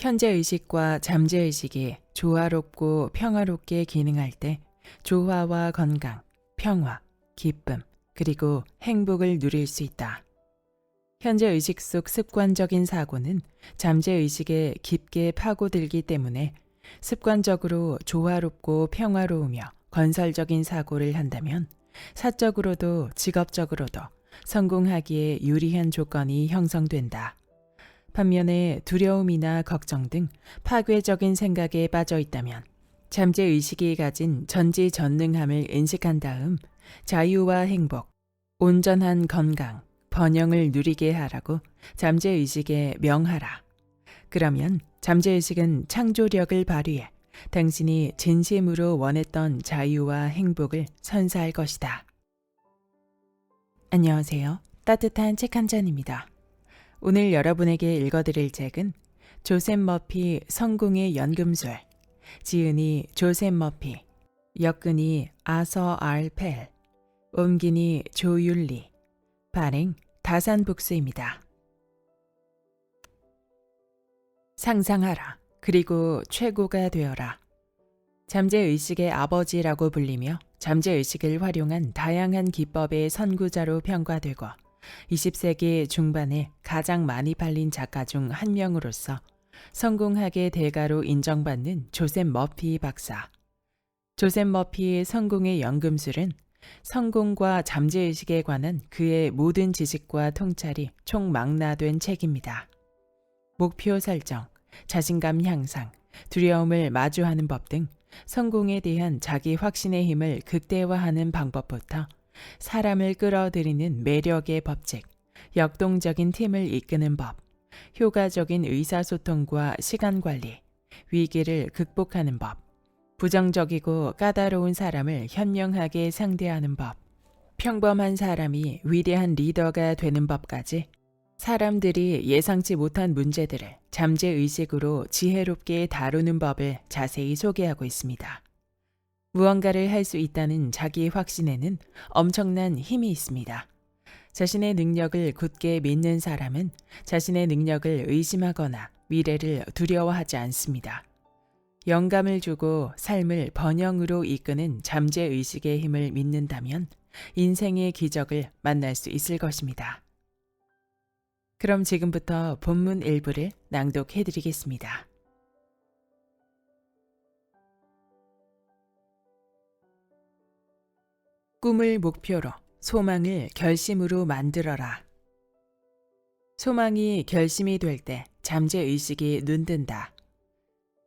현재의식과 잠재의식이 조화롭고 평화롭게 기능할 때 조화와 건강, 평화, 기쁨, 그리고 행복을 누릴 수 있다. 현재의식 속 습관적인 사고는 잠재의식에 깊게 파고들기 때문에 습관적으로 조화롭고 평화로우며 건설적인 사고를 한다면 사적으로도 직업적으로도 성공하기에 유리한 조건이 형성된다. 반면에 두려움이나 걱정 등 파괴적인 생각에 빠져 있다면 잠재의식이 가진 전지전능함을 인식한 다음 자유와 행복, 온전한 건강, 번영을 누리게 하라고 잠재의식에 명하라. 그러면 잠재의식은 창조력을 발휘해 당신이 진심으로 원했던 자유와 행복을 선사할 것이다. 안녕하세요. 따뜻한 책 한 잔입니다. 오늘 여러분에게 읽어드릴 책은 조셉 머피 성공의 연금술, 지은이 조셉 머피, 역근이 아서 R. 펠, 옮기니 조율리, 발행 다산북스입니다. 상상하라. 그리고 최고가 되어라. 잠재의식의 아버지라고 불리며 잠재의식을 활용한 다양한 기법의 선구자로 평가되고 20세기 중반에 가장 많이 팔린 작가 중 한 명으로서 성공학의 대가로 인정받는 조셉 머피 박사. 조셉 머피의 성공의 연금술은 성공과 잠재의식에 관한 그의 모든 지식과 통찰이 총망라된 책입니다. 목표 설정, 자신감 향상, 두려움을 마주하는 법 등 성공에 대한 자기 확신의 힘을 극대화하는 방법부터 사람을 끌어들이는 매력의 법칙, 역동적인 팀을 이끄는 법, 효과적인 의사소통과 시간관리, 위기를 극복하는 법, 부정적이고 까다로운 사람을 현명하게 상대하는 법, 평범한 사람이 위대한 리더가 되는 법까지 사람들이 예상치 못한 문제들을 잠재의식으로 지혜롭게 다루는 법을 자세히 소개하고 있습니다. 무언가를 할 수 있다는 자기 확신에는 엄청난 힘이 있습니다. 자신의 능력을 굳게 믿는 사람은 자신의 능력을 의심하거나 미래를 두려워하지 않습니다. 영감을 주고 삶을 번영으로 이끄는 잠재의식의 힘을 믿는다면 인생의 기적을 만날 수 있을 것입니다. 그럼 지금부터 본문 일부를 낭독해 드리겠습니다. 꿈을 목표로, 소망을 결심으로 만들어라. 소망이 결심이 될 때 잠재의식이 눈뜬다.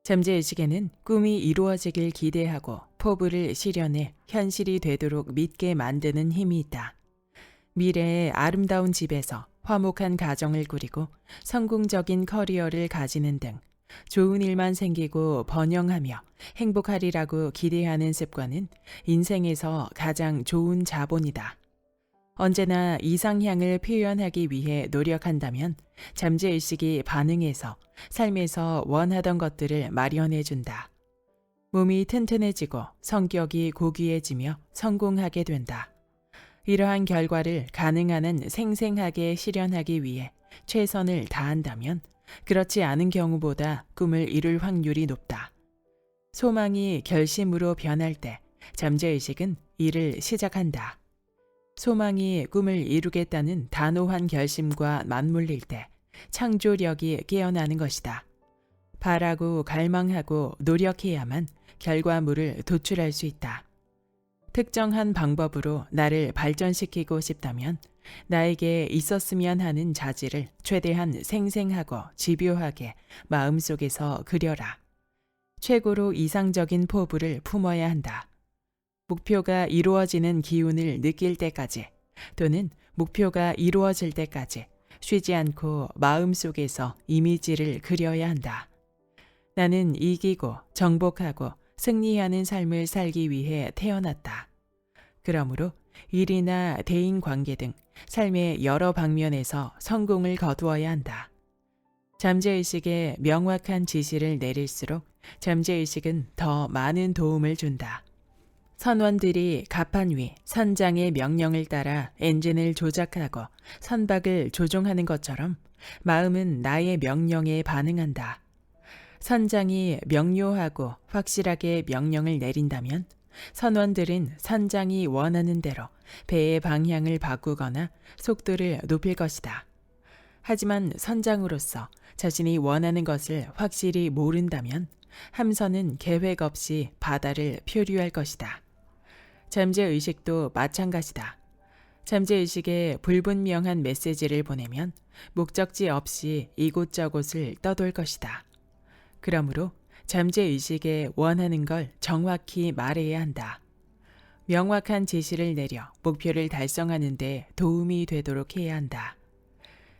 잠재의식에는 꿈이 이루어지길 기대하고 포부를 실현해 현실이 되도록 믿게 만드는 힘이 있다. 미래의 아름다운 집에서 화목한 가정을 꾸리고 성공적인 커리어를 가지는 등 좋은 일만 생기고 번영하며 행복하리라고 기대하는 습관은 인생에서 가장 좋은 자본이다. 언제나 이상향을 표현하기 위해 노력한다면 잠재의식이 반응해서 삶에서 원하던 것들을 마련해준다. 몸이 튼튼해지고 성격이 고귀해지며 성공하게 된다. 이러한 결과를 가능한 한 생생하게 실현하기 위해 최선을 다한다면 그렇지 않은 경우보다 꿈을 이룰 확률이 높다. 소망이 결심으로 변할 때 잠재의식은 일을 시작한다. 소망이 꿈을 이루겠다는 단호한 결심과 맞물릴 때 창조력이 깨어나는 것이다. 바라고 갈망하고 노력해야만 결과물을 도출할 수 있다. 특정한 방법으로 나를 발전시키고 싶다면 나에게 있었으면 하는 자질을 최대한 생생하고 집요하게 마음속에서 그려라. 최고로 이상적인 포부를 품어야 한다. 목표가 이루어지는 기운을 느낄 때까지 또는 목표가 이루어질 때까지 쉬지 않고 마음속에서 이미지를 그려야 한다. 나는 이기고 정복하고 승리하는 삶을 살기 위해 태어났다. 그러므로 일이나 대인 관계 등 삶의 여러 방면에서 성공을 거두어야 한다. 잠재의식에 명확한 지시를 내릴수록 잠재의식은 더 많은 도움을 준다. 선원들이 갑판 위 선장의 명령을 따라 엔진을 조작하고 선박을 조종하는 것처럼 마음은 나의 명령에 반응한다. 선장이 명료하고 확실하게 명령을 내린다면 선원들은 선장이 원하는 대로 배의 방향을 바꾸거나 속도를 높일 것이다. 하지만 선장으로서 자신이 원하는 것을 확실히 모른다면 함선은 계획 없이 바다를 표류할 것이다. 잠재의식도 마찬가지다. 잠재의식에 불분명한 메시지를 보내면 목적지 없이 이곳저곳을 떠돌 것이다. 그러므로 잠재의식에 원하는 걸 정확히 말해야 한다. 명확한 지시를 내려 목표를 달성하는 데 도움이 되도록 해야 한다.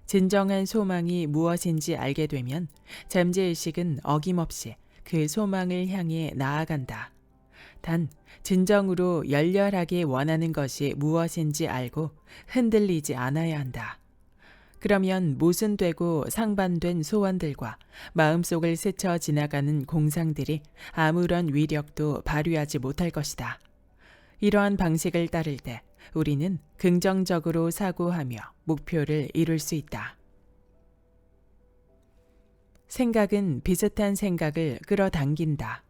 진정한 소망이 무엇인지 알게 되면 잠재의식은 어김없이 그 소망을 향해 나아간다. 단, 진정으로 열렬하게 원하는 것이 무엇인지 알고 흔들리지 않아야 한다. 그러면 모순되고 상반된 소원들과 마음속을 스쳐 지나가는 공상들이 아무런 위력도 발휘하지 못할 것이다. 이러한 방식을 따를 때 우리는 긍정적으로 사고하며 목표를 이룰 수 있다. 생각은 비슷한 생각을 끌어당긴다.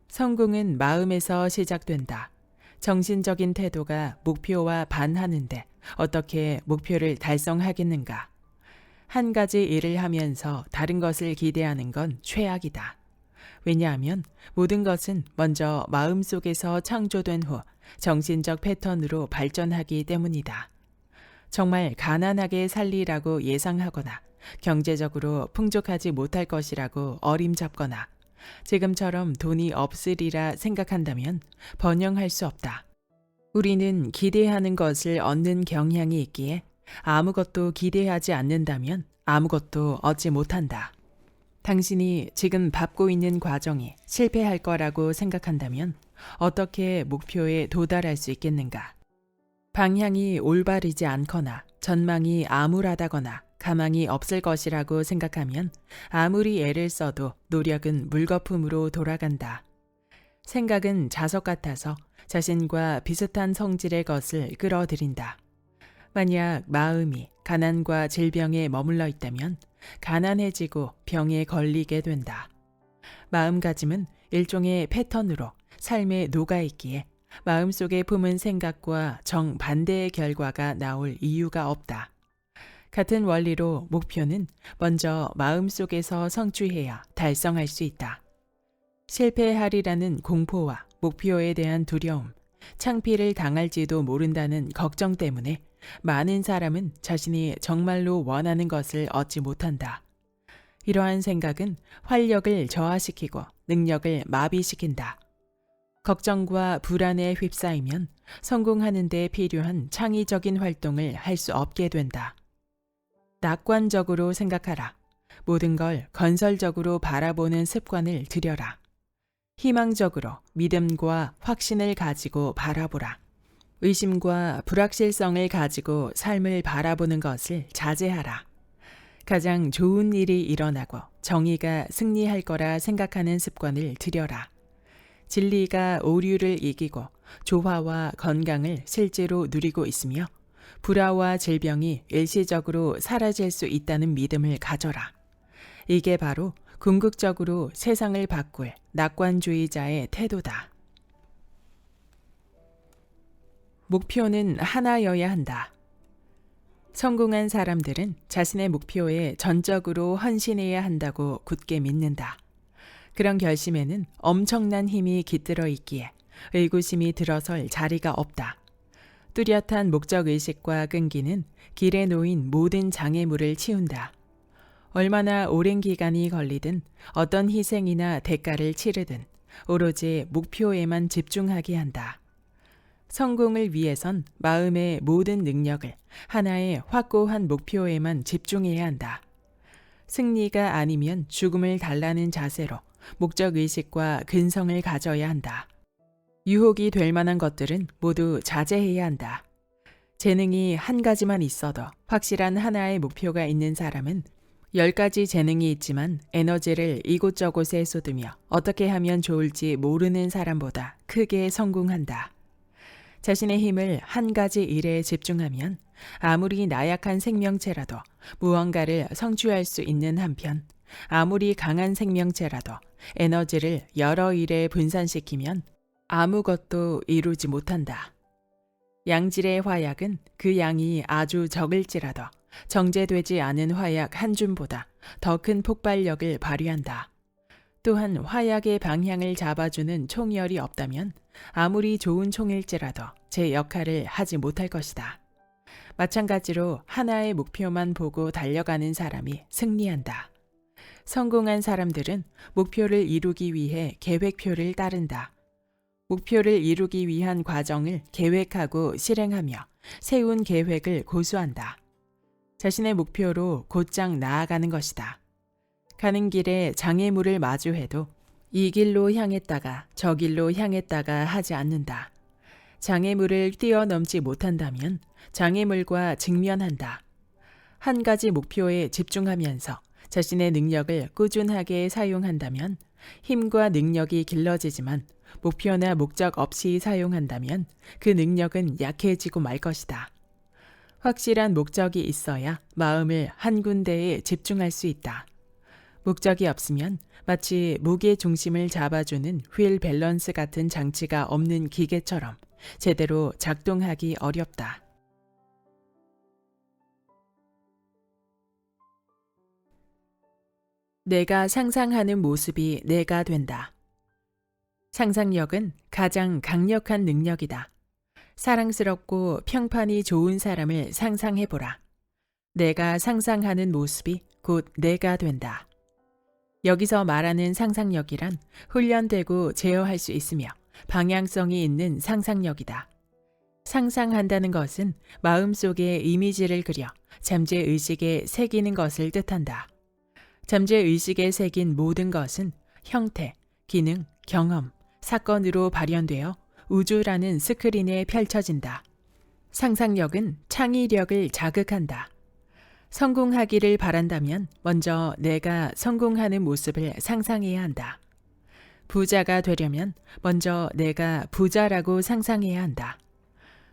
성공은 마음에서 시작된다. 정신적인 태도가 목표와 반하는데 어떻게 목표를 달성하겠는가? 한 가지 일을 하면서 다른 것을 기대하는 건 최악이다. 왜냐하면 모든 것은 먼저 마음속에서 창조된 후 정신적 패턴으로 발전하기 때문이다. 정말 가난하게 살리라고 예상하거나 경제적으로 풍족하지 못할 것이라고 어림잡거나 지금처럼 돈이 없으리라 생각한다면 번영할 수 없다. 우리는 기대하는 것을 얻는 경향이 있기에 아무것도 기대하지 않는다면 아무것도 얻지 못한다. 당신이 지금 밟고 있는 과정이 실패할 거라고 생각한다면 어떻게 목표에 도달할 수 있겠는가? 방향이 올바르지 않거나 전망이 암울하다거나 가망이 없을 것이라고 생각하면 아무리 애를 써도 노력은 물거품으로 돌아간다. 생각은 자석 같아서 자신과 비슷한 성질의 것을 끌어들인다. 만약 마음이 가난과 질병에 머물러 있다면 가난해지고 병에 걸리게 된다. 마음가짐은 일종의 패턴으로 삶에 녹아있기에 마음속에 품은 생각과 정반대의 결과가 나올 이유가 없다. 같은 원리로 목표는 먼저 마음속에서 성취해야 달성할 수 있다. 실패하리라는 공포와 목표에 대한 두려움, 창피를 당할지도 모른다는 걱정 때문에 많은 사람은 자신이 정말로 원하는 것을 얻지 못한다. 이러한 생각은 활력을 저하시키고 능력을 마비시킨다. 걱정과 불안에 휩싸이면 성공하는 데 필요한 창의적인 활동을 할 수 없게 된다. 낙관적으로 생각하라. 모든 걸 건설적으로 바라보는 습관을 들여라. 희망적으로 믿음과 확신을 가지고 바라보라. 의심과 불확실성을 가지고 삶을 바라보는 것을 자제하라. 가장 좋은 일이 일어나고 정의가 승리할 거라 생각하는 습관을 들여라. 진리가 오류를 이기고 조화와 건강을 실제로 누리고 있으며 불화와 질병이 일시적으로 사라질 수 있다는 믿음을 가져라. 이게 바로 궁극적으로 세상을 바꿀 낙관주의자의 태도다. 목표는 하나여야 한다. 성공한 사람들은 자신의 목표에 전적으로 헌신해야 한다고 굳게 믿는다. 그런 결심에는 엄청난 힘이 깃들어 있기에 의구심이 들어설 자리가 없다. 뚜렷한 목적의식과 끈기는 길에 놓인 모든 장애물을 치운다. 얼마나 오랜 기간이 걸리든 어떤 희생이나 대가를 치르든 오로지 목표에만 집중하게 한다. 성공을 위해선 마음의 모든 능력을 하나의 확고한 목표에만 집중해야 한다. 승리가 아니면 죽음을 달라는 자세로 목적의식과 근성을 가져야 한다. 유혹이 될 만한 것들은 모두 자제해야 한다. 재능이 한 가지만 있어도 확실한 하나의 목표가 있는 사람은 10가지 재능이 있지만 에너지를 이곳저곳에 쏟으며 어떻게 하면 좋을지 모르는 사람보다 크게 성공한다. 자신의 힘을 한 가지 일에 집중하면 아무리 나약한 생명체라도 무언가를 성취할 수 있는 한편 아무리 강한 생명체라도 에너지를 여러 일에 분산시키면 아무것도 이루지 못한다. 양질의 화약은 그 양이 아주 적을지라도 정제되지 않은 화약 한 줌보다 더 큰 폭발력을 발휘한다. 또한 화약의 방향을 잡아주는 총열이 없다면 아무리 좋은 총일지라도 제 역할을 하지 못할 것이다. 마찬가지로 하나의 목표만 보고 달려가는 사람이 승리한다. 성공한 사람들은 목표를 이루기 위해 계획표를 따른다. 목표를 이루기 위한 과정을 계획하고 실행하며 세운 계획을 고수한다. 자신의 목표로 곧장 나아가는 것이다. 가는 길에 장애물을 마주해도 이 길로 향했다가 저 길로 향했다가 하지 않는다. 장애물을 뛰어넘지 못한다면 장애물과 직면한다. 한 가지 목표에 집중하면서 자신의 능력을 꾸준하게 사용한다면 힘과 능력이 길러지지만 목표나 목적 없이 사용한다면 그 능력은 약해지고 말 것이다. 확실한 목적이 있어야 마음을 한 군데에 집중할 수 있다. 목적이 없으면 마치 무게 중심을 잡아주는 휠 밸런스 같은 장치가 없는 기계처럼 제대로 작동하기 어렵다. 내가 상상하는 모습이 내가 된다. 상상력은 가장 강력한 능력이다. 사랑스럽고 평판이 좋은 사람을 상상해보라. 내가 상상하는 모습이 곧 내가 된다. 여기서 말하는 상상력이란 훈련되고 제어할 수 있으며 방향성이 있는 상상력이다. 상상한다는 것은 마음속에 이미지를 그려 잠재의식에 새기는 것을 뜻한다. 잠재의식에 새긴 모든 것은 형태, 기능, 경험, 사건으로 발현되어 우주라는 스크린에 펼쳐진다. 상상력은 창의력을 자극한다. 성공하기를 바란다면 먼저 내가 성공하는 모습을 상상해야 한다. 부자가 되려면 먼저 내가 부자라고 상상해야 한다.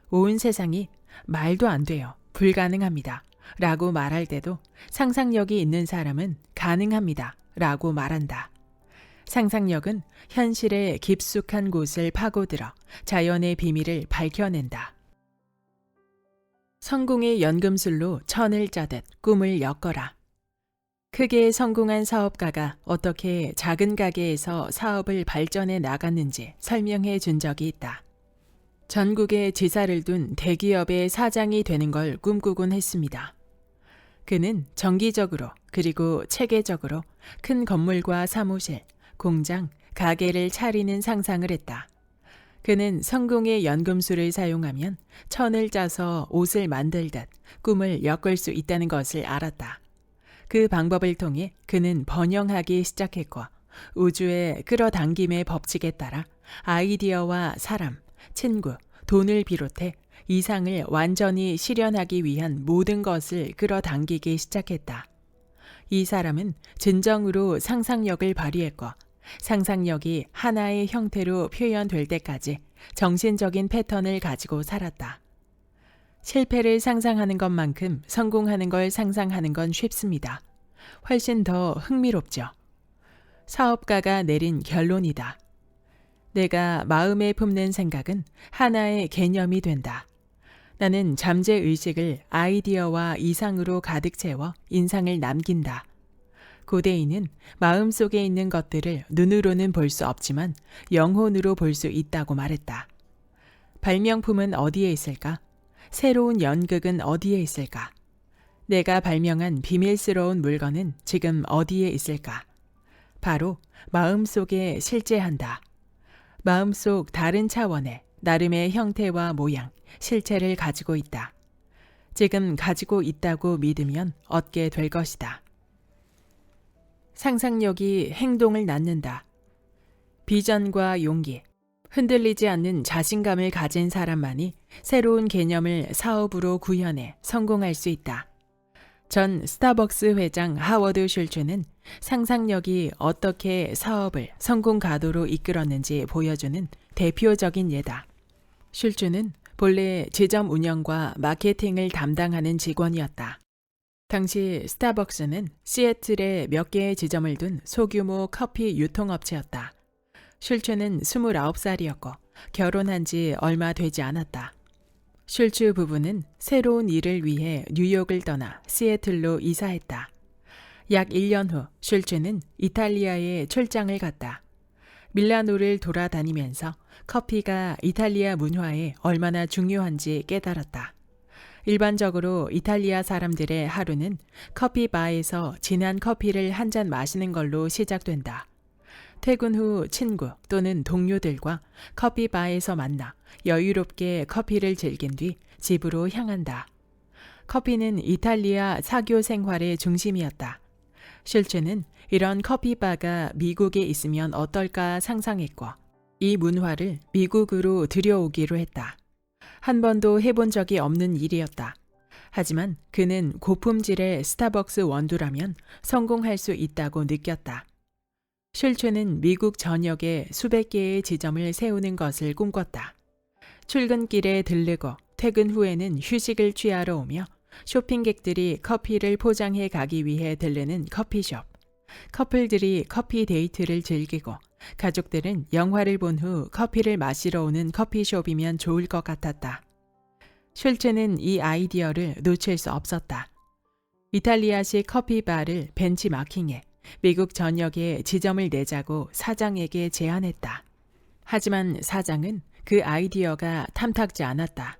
온 세상이 말도 안 돼요. 불가능합니다. 라고 말할 때도 상상력이 있는 사람은 가능합니다. 라고 말한다. 상상력은 현실의 깊숙한 곳을 파고들어 자연의 비밀을 밝혀낸다. 성공의 연금술로 천을 짜듯 꿈을 엮어라. 크게 성공한 사업가가 어떻게 작은 가게에서 사업을 발전해 나갔는지 설명해 준 적이 있다. 전국에 지사를 둔 대기업의 사장이 되는 걸 꿈꾸곤 했습니다. 그는 정기적으로 그리고 체계적으로 큰 건물과 사무실, 공장, 가게를 차리는 상상을 했다. 그는 성공의 연금술을 사용하면 천을 짜서 옷을 만들듯 꿈을 엮을 수 있다는 것을 알았다. 그 방법을 통해 그는 번영하기 시작했고 우주의 끌어당김의 법칙에 따라 아이디어와 사람, 친구, 돈을 비롯해 이상을 완전히 실현하기 위한 모든 것을 끌어당기기 시작했다. 이 사람은 진정으로 상상력을 발휘했고 상상력이 하나의 형태로 표현될 때까지 정신적인 패턴을 가지고 살았다. 실패를 상상하는 것만큼 성공하는 걸 상상하는 건 쉽습니다. 훨씬 더 흥미롭죠. 사업가가 내린 결론이다. 내가 마음에 품는 생각은 하나의 개념이 된다. 나는 잠재의식을 아이디어와 이상으로 가득 채워 인상을 남긴다. 고대인은 마음속에 있는 것들을 눈으로는 볼 수 없지만 영혼으로 볼 수 있다고 말했다. 발명품은 어디에 있을까? 새로운 연극은 어디에 있을까? 내가 발명한 비밀스러운 물건은 지금 어디에 있을까? 바로 마음속에 실제한다. 마음속 다른 차원의 나름의 형태와 모양, 실체를 가지고 있다. 지금 가지고 있다고 믿으면 얻게 될 것이다. 상상력이 행동을 낳는다. 비전과 용기, 흔들리지 않는 자신감을 가진 사람만이 새로운 개념을 사업으로 구현해 성공할 수 있다. 전 스타벅스 회장 하워드 슐츠는 상상력이 어떻게 사업을 성공 가도로 이끌었는지 보여주는 대표적인 예다. 슐츠는 본래 지점 운영과 마케팅을 담당하는 직원이었다. 당시 스타벅스는 시애틀에 몇 개의 지점을 둔 소규모 커피 유통업체였다. 슐츠는 29살이었고 결혼한 지 얼마 되지 않았다. 슐츠 부부는 새로운 일을 위해 뉴욕을 떠나 시애틀로 이사했다. 약 1년 후 슐츠는 이탈리아에 출장을 갔다. 밀라노를 돌아다니면서 커피가 이탈리아 문화에 얼마나 중요한지 깨달았다. 일반적으로 이탈리아 사람들의 하루는 커피바에서 진한 커피를 한 잔 마시는 걸로 시작된다. 퇴근 후 친구 또는 동료들과 커피바에서 만나 여유롭게 커피를 즐긴 뒤 집으로 향한다. 커피는 이탈리아 사교 생활의 중심이었다. 슐츠는 이런 커피바가 미국에 있으면 어떨까 상상했고 이 문화를 미국으로 들여오기로 했다. 한 번도 해본 적이 없는 일이었다. 하지만 그는 고품질의 스타벅스 원두라면 성공할 수 있다고 느꼈다. 슐츠는 미국 전역에 수백 개의 지점을 세우는 것을 꿈꿨다. 출근길에 들르고 퇴근 후에는 휴식을 취하러 오며 쇼핑객들이 커피를 포장해 가기 위해 들르는 커피숍. 커플들이 커피 데이트를 즐기고 가족들은 영화를 본 후 커피를 마시러 오는 커피숍이면 좋을 것 같았다. 슐츠는 이 아이디어를 놓칠 수 없었다. 이탈리아식 커피바를 벤치마킹해 미국 전역에 지점을 내자고 사장에게 제안했다. 하지만 사장은 그 아이디어가 탐탁지 않았다.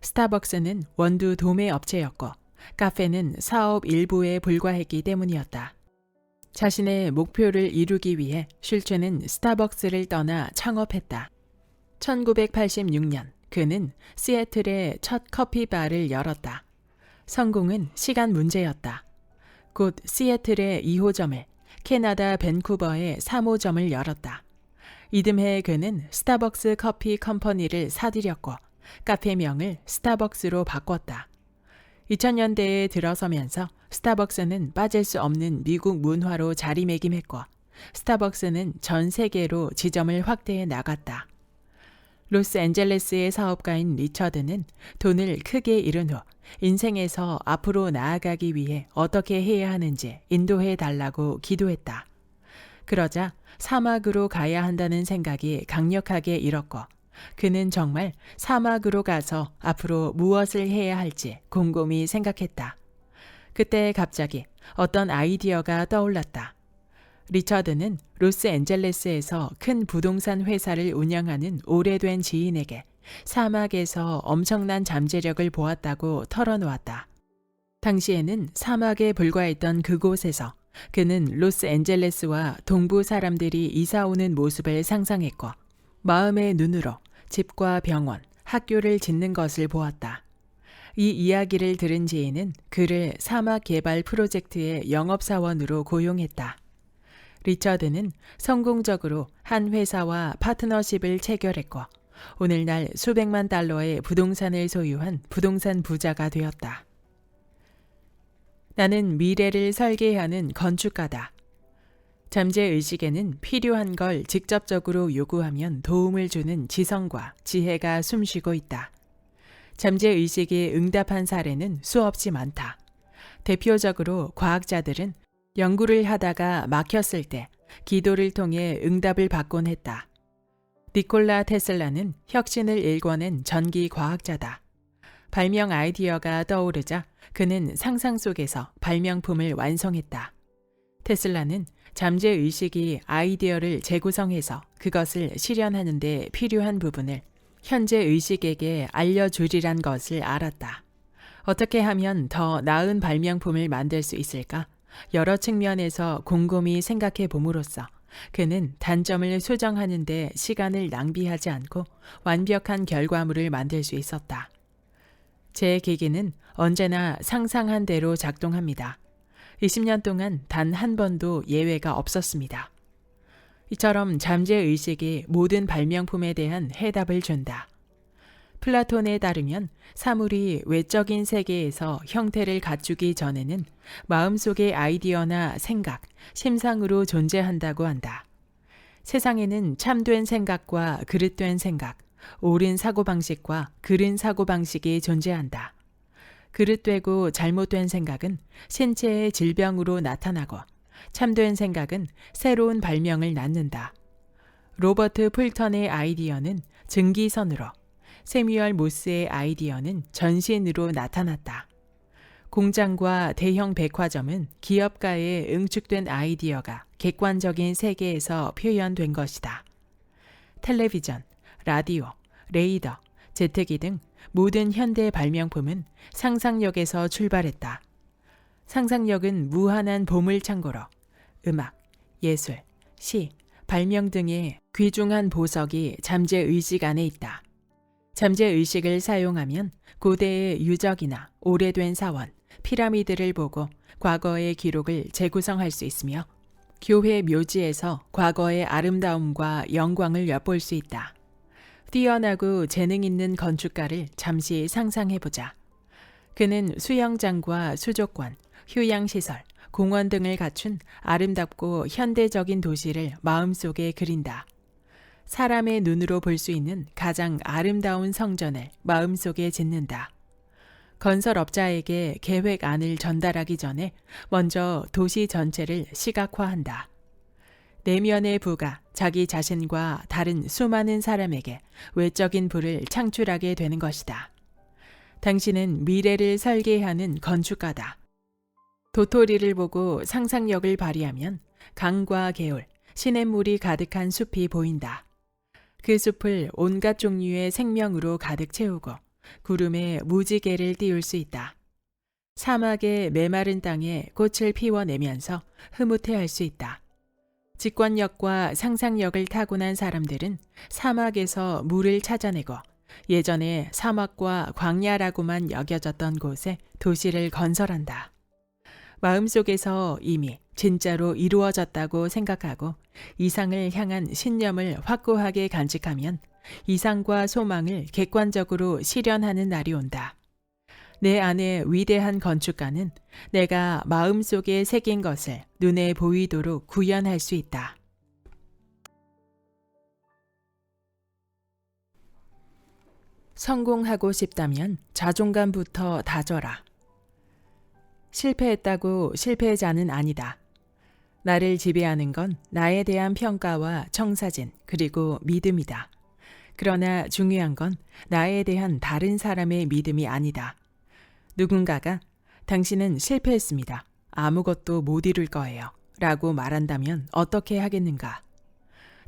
스타벅스는 원두 도매 업체였고 카페는 사업 일부에 불과했기 때문이었다. 자신의 목표를 이루기 위해 슐츠는 스타벅스를 떠나 창업했다. 1986년 그는 시애틀에 첫 커피바를 열었다. 성공은 시간 문제였다. 곧 시애틀의 2호점을, 캐나다 밴쿠버의 3호점을 열었다. 이듬해 그는 스타벅스 커피 컴퍼니를 사들였고 카페명을 스타벅스로 바꿨다. 2000년대에 들어서면서 스타벅스는 빠질 수 없는 미국 문화로 자리매김했고 스타벅스는 전 세계로 지점을 확대해 나갔다. 로스앤젤레스의 사업가인 리처드는 돈을 크게 잃은 후 인생에서 앞으로 나아가기 위해 어떻게 해야 하는지 인도해 달라고 기도했다. 그러자 사막으로 가야 한다는 생각이 강력하게 일었고 그는 정말 사막으로 가서 앞으로 무엇을 해야 할지 곰곰이 생각했다. 그때 갑자기 어떤 아이디어가 떠올랐다. 리처드는 로스앤젤레스에서 큰 부동산 회사를 운영하는 오래된 지인에게 사막에서 엄청난 잠재력을 보았다고 털어놓았다. 당시에는 사막에 불과했던 그곳에서 그는 로스앤젤레스와 동부 사람들이 이사 오는 모습을 상상했고 마음의 눈으로 집과 병원, 학교를 짓는 것을 보았다. 이 이야기를 들은 지인은 그를 사막 개발 프로젝트의 영업사원으로 고용했다. 리처드는 성공적으로 한 회사와 파트너십을 체결했고 오늘날 수백만 달러의 부동산을 소유한 부동산 부자가 되었다. 나는 미래를 설계하는 건축가다. 잠재의식에는 필요한 걸 직접적으로 요구하면 도움을 주는 지성과 지혜가 숨쉬고 있다. 잠재의식에 응답한 사례는 수없이 많다. 대표적으로 과학자들은 연구를 하다가 막혔을 때 기도를 통해 응답을 받곤 했다. 니콜라 테슬라는 혁신을 일궈낸 전기 과학자다. 발명 아이디어가 떠오르자 그는 상상 속에서 발명품을 완성했다. 테슬라는 잠재의식이 아이디어를 재구성해서 그것을 실현하는 데 필요한 부분을 현재 의식에게 알려주리란 것을 알았다. 어떻게 하면 더 나은 발명품을 만들 수 있을까? 여러 측면에서 곰곰이 생각해 봄으로써 그는 단점을 수정하는 데 시간을 낭비하지 않고 완벽한 결과물을 만들 수 있었다. 제 기기는 언제나 상상한 대로 작동합니다. 20년 동안 단 한 번도 예외가 없었습니다. 이처럼 잠재의식이 모든 발명품에 대한 해답을 준다. 플라톤에 따르면 사물이 외적인 세계에서 형태를 갖추기 전에는 마음속의 아이디어나 생각, 심상으로 존재한다고 한다. 세상에는 참된 생각과 그릇된 생각, 옳은 사고방식과 그른 사고방식이 존재한다. 그릇되고 잘못된 생각은 신체의 질병으로 나타나고 참된 생각은 새로운 발명을 낳는다. 로버트 풀턴의 아이디어는 증기선으로, 세뮤얼 모스의 아이디어는 전신으로 나타났다. 공장과 대형 백화점은 기업가의 응축된 아이디어가 객관적인 세계에서 표현된 것이다. 텔레비전, 라디오, 레이더, 제트기 등 모든 현대 발명품은 상상력에서 출발했다. 상상력은 무한한 보물창고로 음악, 예술, 시, 발명 등의 귀중한 보석이 잠재의식 안에 있다. 잠재의식을 사용하면 고대의 유적이나 오래된 사원, 피라미드를 보고 과거의 기록을 재구성할 수 있으며 교회 묘지에서 과거의 아름다움과 영광을 엿볼 수 있다. 뛰어나고 재능 있는 건축가를 잠시 상상해보자. 그는 수영장과 수족관, 휴양시설, 공원 등을 갖춘 아름답고 현대적인 도시를 마음속에 그린다. 사람의 눈으로 볼 수 있는 가장 아름다운 성전을 마음속에 짓는다. 건설업자에게 계획안을 전달하기 전에 먼저 도시 전체를 시각화한다. 내면의 부가 자기 자신과 다른 수많은 사람에게 외적인 부를 창출하게 되는 것이다. 당신은 미래를 설계하는 건축가다. 도토리를 보고 상상력을 발휘하면 강과 개울, 시냇물이 가득한 숲이 보인다. 그 숲을 온갖 종류의 생명으로 가득 채우고 구름에 무지개를 띄울 수 있다. 사막의 메마른 땅에 꽃을 피워내면서 흐뭇해할 수 있다. 직관력과 상상력을 타고난 사람들은 사막에서 물을 찾아내고 예전에 사막과 광야라고만 여겨졌던 곳에 도시를 건설한다. 마음속에서 이미 진짜로 이루어졌다고 생각하고 이상을 향한 신념을 확고하게 간직하면 이상과 소망을 객관적으로 실현하는 날이 온다. 내 안에 위대한 건축가는 내가 마음속에 새긴 것을 눈에 보이도록 구현할 수 있다. 성공하고 싶다면 자존감부터 다져라. 실패했다고 실패자는 아니다. 나를 지배하는 건 나에 대한 평가와 청사진 그리고 믿음이다. 그러나 중요한 건 나에 대한 다른 사람의 믿음이 아니다. 누군가가 당신은 실패했습니다. 아무것도 못 이룰 거예요. 라고 말한다면 어떻게 하겠는가?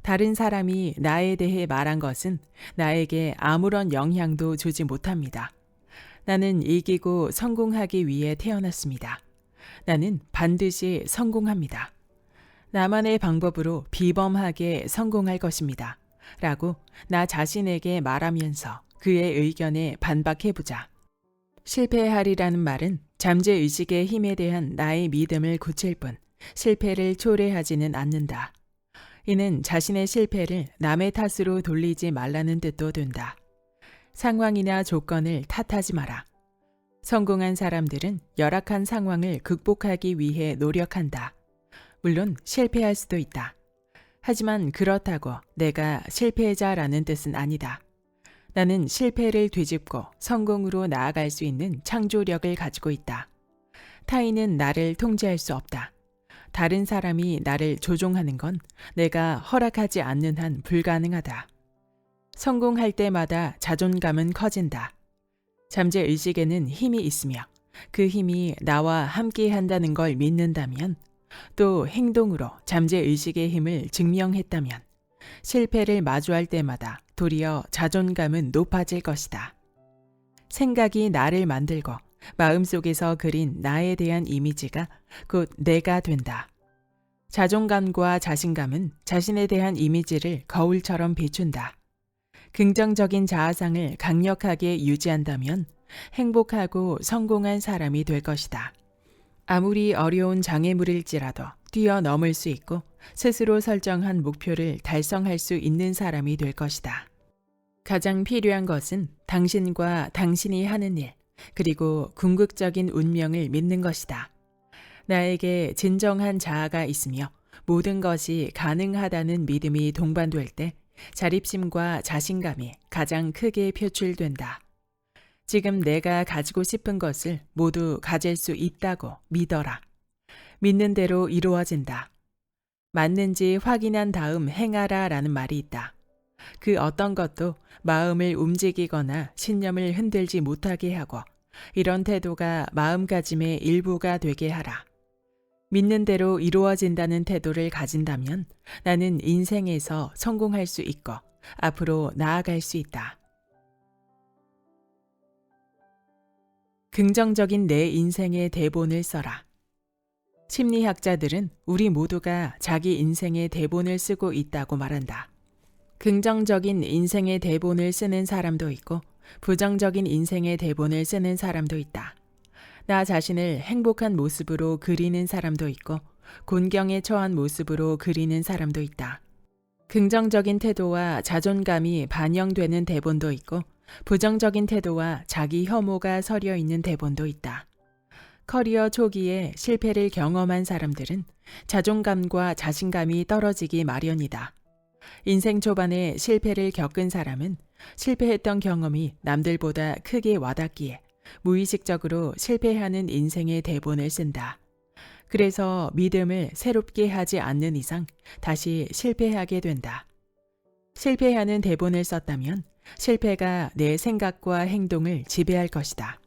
다른 사람이 나에 대해 말한 것은 나에게 아무런 영향도 주지 못합니다. 나는 이기고 성공하기 위해 태어났습니다. 나는 반드시 성공합니다. 나만의 방법으로 비범하게 성공할 것입니다. 라고 나 자신에게 말하면서 그의 의견에 반박해보자. 실패하리라는 말은 잠재의식의 힘에 대한 나의 믿음을 굳힐 뿐 실패를 초래하지는 않는다. 이는 자신의 실패를 남의 탓으로 돌리지 말라는 뜻도 된다. 상황이나 조건을 탓하지 마라. 성공한 사람들은 열악한 상황을 극복하기 위해 노력한다. 물론 실패할 수도 있다. 하지만 그렇다고 내가 실패자라는 뜻은 아니다. 나는 실패를 뒤집고 성공으로 나아갈 수 있는 창조력을 가지고 있다. 타인은 나를 통제할 수 없다. 다른 사람이 나를 조종하는 건 내가 허락하지 않는 한 불가능하다. 성공할 때마다 자존감은 커진다. 잠재의식에는 힘이 있으며 그 힘이 나와 함께 한다는 걸 믿는다면 또 행동으로 잠재의식의 힘을 증명했다면 실패를 마주할 때마다 도리어 자존감은 높아질 것이다. 생각이 나를 만들고 마음속에서 그린 나에 대한 이미지가 곧 내가 된다. 자존감과 자신감은 자신에 대한 이미지를 거울처럼 비춘다. 긍정적인 자아상을 강력하게 유지한다면 행복하고 성공한 사람이 될 것이다. 아무리 어려운 장애물일지라도 뛰어넘을 수 있고 스스로 설정한 목표를 달성할 수 있는 사람이 될 것이다. 가장 필요한 것은 당신과 당신이 하는 일, 그리고 궁극적인 운명을 믿는 것이다. 나에게 진정한 자아가 있으며 모든 것이 가능하다는 믿음이 동반될 때 자립심과 자신감이 가장 크게 표출된다. 지금 내가 가지고 싶은 것을 모두 가질 수 있다고 믿어라. 믿는 대로 이루어진다. 맞는지 확인한 다음 행하라 라는 말이 있다. 그 어떤 것도 마음을 움직이거나 신념을 흔들지 못하게 하고 이런 태도가 마음가짐의 일부가 되게 하라. 믿는 대로 이루어진다는 태도를 가진다면 나는 인생에서 성공할 수 있고 앞으로 나아갈 수 있다. 긍정적인 내 인생의 대본을 써라. 심리학자들은 우리 모두가 자기 인생의 대본을 쓰고 있다고 말한다. 긍정적인 인생의 대본을 쓰는 사람도 있고 부정적인 인생의 대본을 쓰는 사람도 있다. 나 자신을 행복한 모습으로 그리는 사람도 있고 곤경에 처한 모습으로 그리는 사람도 있다. 긍정적인 태도와 자존감이 반영되는 대본도 있고 부정적인 태도와 자기 혐오가 서려 있는 대본도 있다. 커리어 초기에 실패를 경험한 사람들은 자존감과 자신감이 떨어지기 마련이다. 인생 초반에 실패를 겪은 사람은 실패했던 경험이 남들보다 크게 와닿기에 무의식적으로 실패하는 인생의 대본을 쓴다. 그래서 믿음을 새롭게 하지 않는 이상 다시 실패하게 된다. 실패하는 대본을 썼다면 실패가 내 생각과 행동을 지배할 것이다.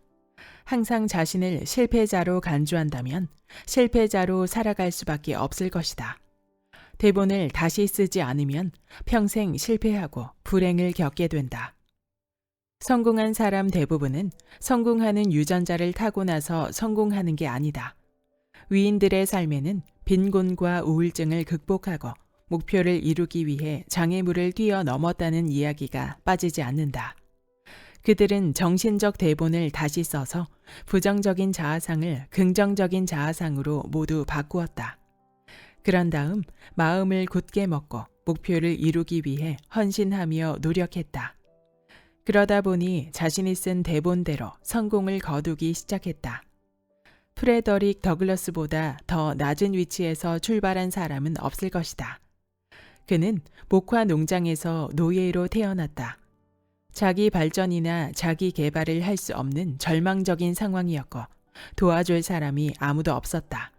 항상 자신을 실패자로 간주한다면 실패자로 살아갈 수밖에 없을 것이다. 대본을 다시 쓰지 않으면 평생 실패하고 불행을 겪게 된다. 성공한 사람 대부분은 성공하는 유전자를 타고 나서 성공하는 게 아니다. 위인들의 삶에는 빈곤과 우울증을 극복하고 목표를 이루기 위해 장애물을 뛰어넘었다는 이야기가 빠지지 않는다. 그들은 정신적 대본을 다시 써서 부정적인 자아상을 긍정적인 자아상으로 모두 바꾸었다. 그런 다음 마음을 굳게 먹고 목표를 이루기 위해 헌신하며 노력했다. 그러다 보니 자신이 쓴 대본대로 성공을 거두기 시작했다. 프레더릭 더글러스보다 더 낮은 위치에서 출발한 사람은 없을 것이다. 그는 목화 농장에서 노예로 태어났다. 자기 발전이나 자기 개발을 할 수 없는 절망적인 상황이었고 도와줄 사람이 아무도 없었다.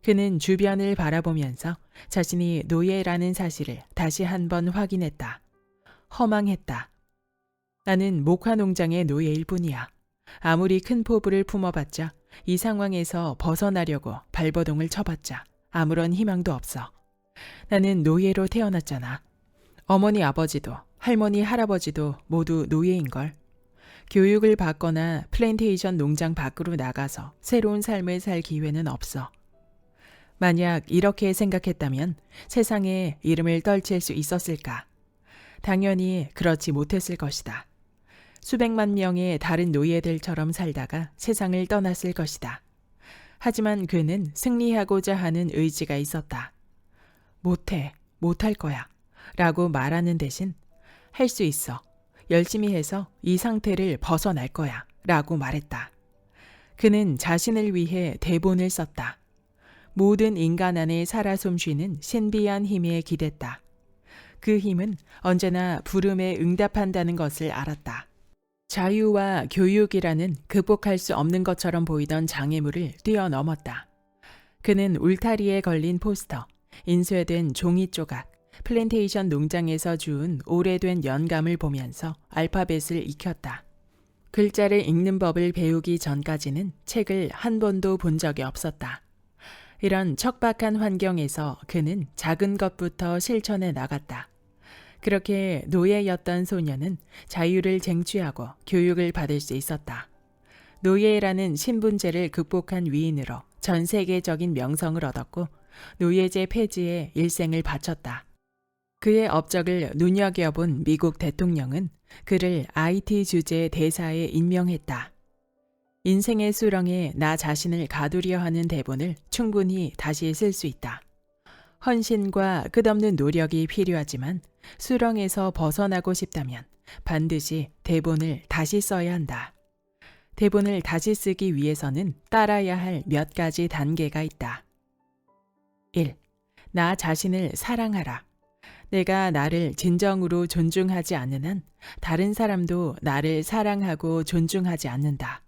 그는 주변을 바라보면서 자신이 노예라는 사실을 다시 한번 확인했다. 허망했다. 나는 목화 농장의 노예일 뿐이야. 아무리 큰 포부를 품어봤자 이 상황에서 벗어나려고 발버둥을 쳐봤자 아무런 희망도 없어. 나는 노예로 태어났잖아. 어머니 아버지도 할머니 할아버지도 모두 노예인걸. 교육을 받거나 플랜테이션 농장 밖으로 나가서 새로운 삶을 살 기회는 없어. 만약 이렇게 생각했다면 세상에 이름을 떨칠 수 있었을까? 당연히 그렇지 못했을 것이다. 수백만 명의 다른 노예들처럼 살다가 세상을 떠났을 것이다. 하지만 그는 승리하고자 하는 의지가 있었다. 못할 거야 라고 말하는 대신 할 수 있어. 열심히 해서 이 상태를 벗어날 거야 라고 말했다. 그는 자신을 위해 대본을 썼다. 모든 인간 안에 살아 숨쉬는 신비한 힘에 기댔다. 그 힘은 언제나 부름에 응답한다는 것을 알았다. 자유와 교육이라는 극복할 수 없는 것처럼 보이던 장애물을 뛰어넘었다. 그는 울타리에 걸린 포스터, 인쇄된 종이 조각, 플랜테이션 농장에서 주운 오래된 연감을 보면서 알파벳을 익혔다. 글자를 읽는 법을 배우기 전까지는 책을 한 번도 본 적이 없었다. 이런 척박한 환경에서 그는 작은 것부터 실천해 나갔다. 그렇게 노예였던 소녀는 자유를 쟁취하고 교육을 받을 수 있었다. 노예라는 신분제를 극복한 위인으로 전 세계적인 명성을 얻었고 노예제 폐지에 일생을 바쳤다. 그의 업적을 눈여겨본 미국 대통령은 그를 IT 주재 대사에 임명했다. 인생의 수렁에 나 자신을 가두려 하는 대본을 충분히 다시 쓸 수 있다. 헌신과 끝없는 노력이 필요하지만 수렁에서 벗어나고 싶다면 반드시 대본을 다시 써야 한다. 대본을 다시 쓰기 위해서는 따라야 할 몇 가지 단계가 있다. 1. 나 자신을 사랑하라. 내가 나를 진정으로 존중하지 않는 한 다른 사람도 나를 사랑하고 존중하지 않는다.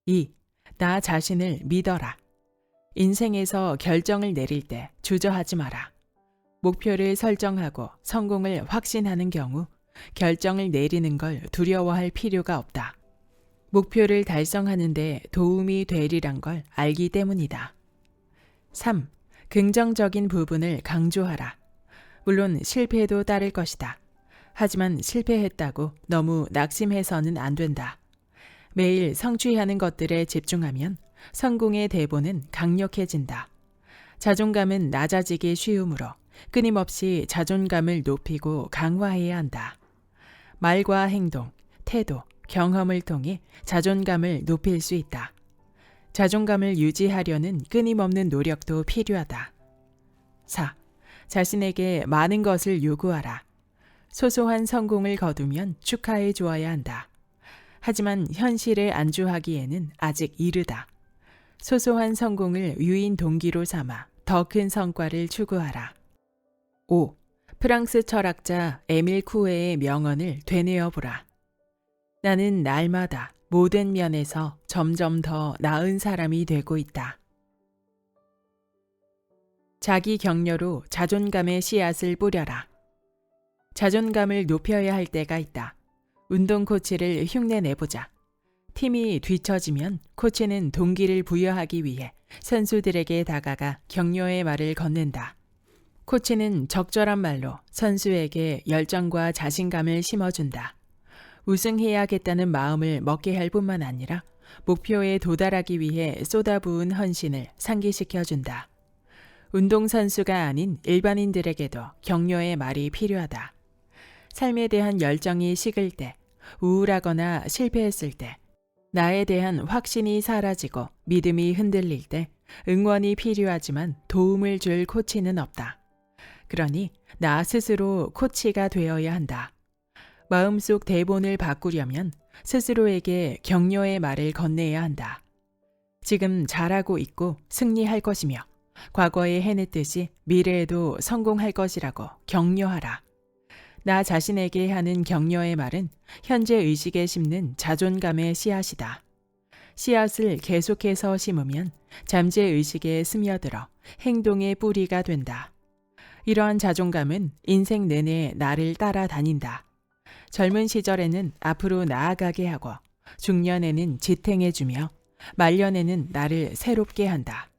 2. 나 자신을 믿어라. 인생에서 결정을 내릴 때 주저하지 마라. 목표를 설정하고 성공을 확신하는 경우 결정을 내리는 걸 두려워할 필요가 없다. 목표를 달성하는 데 도움이 되리란 걸 알기 때문이다. 3. 긍정적인 부분을 강조하라. 물론 실패도 따를 것이다. 하지만 실패했다고 너무 낙심해서는 안 된다. 매일 성취하는 것들에 집중하면 성공의 대본은 강력해진다. 자존감은 낮아지기 쉬우므로 끊임없이 자존감을 높이고 강화해야 한다. 말과 행동, 태도, 경험을 통해 자존감을 높일 수 있다. 자존감을 유지하려는 끊임없는 노력도 필요하다. 4. 자신에게 많은 것을 요구하라. 소소한 성공을 거두면 축하해 주어야 한다. 하지만 현실에 안주하기에는 아직 이르다. 소소한 성공을 유인 동기로 삼아 더 큰 성과를 추구하라. 5. 프랑스 철학자 에밀 쿠에의 명언을 되뇌어 보라. 나는 날마다 모든 면에서 점점 더 나은 사람이 되고 있다. 자기 격려로 자존감의 씨앗을 뿌려라. 자존감을 높여야 할 때가 있다. 운동 코치를 흉내내보자. 팀이 뒤처지면 코치는 동기를 부여하기 위해 선수들에게 다가가 격려의 말을 건넨다. 코치는 적절한 말로 선수에게 열정과 자신감을 심어준다. 우승해야겠다는 마음을 먹게 할 뿐만 아니라 목표에 도달하기 위해 쏟아부은 헌신을 상기시켜준다. 운동선수가 아닌 일반인들에게도 격려의 말이 필요하다. 삶에 대한 열정이 식을 때, 우울하거나 실패했을 때, 나에 대한 확신이 사라지고 믿음이 흔들릴 때 응원이 필요하지만 도움을 줄 코치는 없다. 그러니 나 스스로 코치가 되어야 한다. 마음속 대본을 바꾸려면 스스로에게 격려의 말을 건네야 한다. 지금 잘하고 있고 승리할 것이며 과거에 해냈듯이 미래에도 성공할 것이라고 격려하라. 나 자신에게 하는 격려의 말은 현재 의식에 심는 자존감의 씨앗이다. 씨앗을 계속해서 심으면 잠재 의식에 스며들어 행동의 뿌리가 된다. 이러한 자존감은 인생 내내 나를 따라다닌다. 젊은 시절에는 앞으로 나아가게 하고 중년에는 지탱해주며 말년에는 나를 새롭게 한다.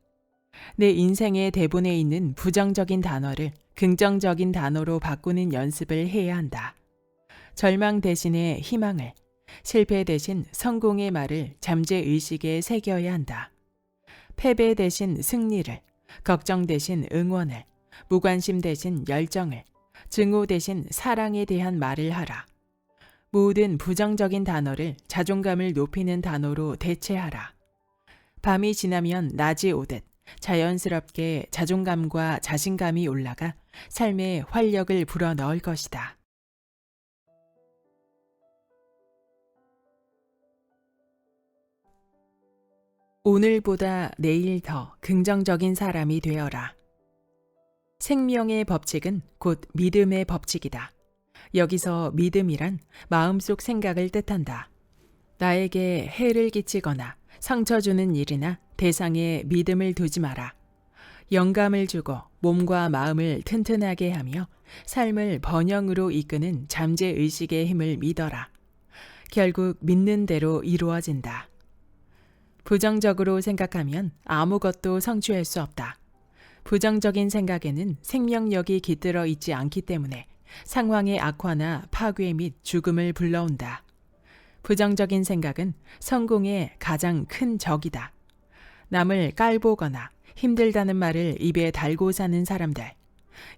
내 인생의 대본에 있는 부정적인 단어를 긍정적인 단어로 바꾸는 연습을 해야 한다. 절망 대신에 희망을, 실패 대신 성공의 말을 잠재 의식에 새겨야 한다. 패배 대신 승리를, 걱정 대신 응원을, 무관심 대신 열정을, 증오 대신 사랑에 대한 말을 하라. 모든 부정적인 단어를 자존감을 높이는 단어로 대체하라. 밤이 지나면 낮이 오듯 자연스럽게 자존감과 자신감이 올라가 삶에 활력을 불어넣을 것이다. 오늘보다 내일 더 긍정적인 사람이 되어라. 생명의 법칙은 곧 믿음의 법칙이다. 여기서 믿음이란 마음속 생각을 뜻한다. 나에게 해를 끼치거나 상처 주는 일이나 대상에 믿음을 두지 마라. 영감을 주고 몸과 마음을 튼튼하게 하며 삶을 번영으로 이끄는 잠재 의식의 힘을 믿어라. 결국 믿는 대로 이루어진다. 부정적으로 생각하면 아무것도 성취할 수 없다. 부정적인 생각에는 생명력이 깃들어 있지 않기 때문에 상황의 악화나 파괴 및 죽음을 불러온다. 부정적인 생각은 성공의 가장 큰 적이다. 남을 깔보거나 힘들다는 말을 입에 달고 사는 사람들,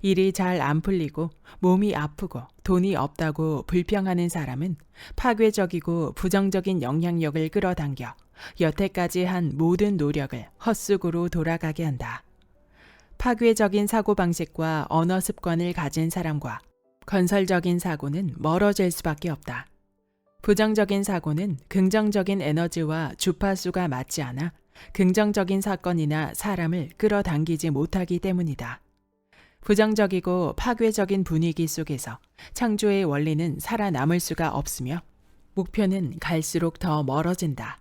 일이 잘 안 풀리고 몸이 아프고 돈이 없다고 불평하는 사람은 파괴적이고 부정적인 영향력을 끌어당겨 여태까지 한 모든 노력을 헛수고로 돌아가게 한다. 파괴적인 사고방식과 언어 습관을 가진 사람과 건설적인 사고는 멀어질 수밖에 없다. 부정적인 사고는 긍정적인 에너지와 주파수가 맞지 않아 긍정적인 사건이나 사람을 끌어당기지 못하기 때문이다. 부정적이고 파괴적인 분위기 속에서 창조의 원리는 살아남을 수가 없으며 목표는 갈수록 더 멀어진다.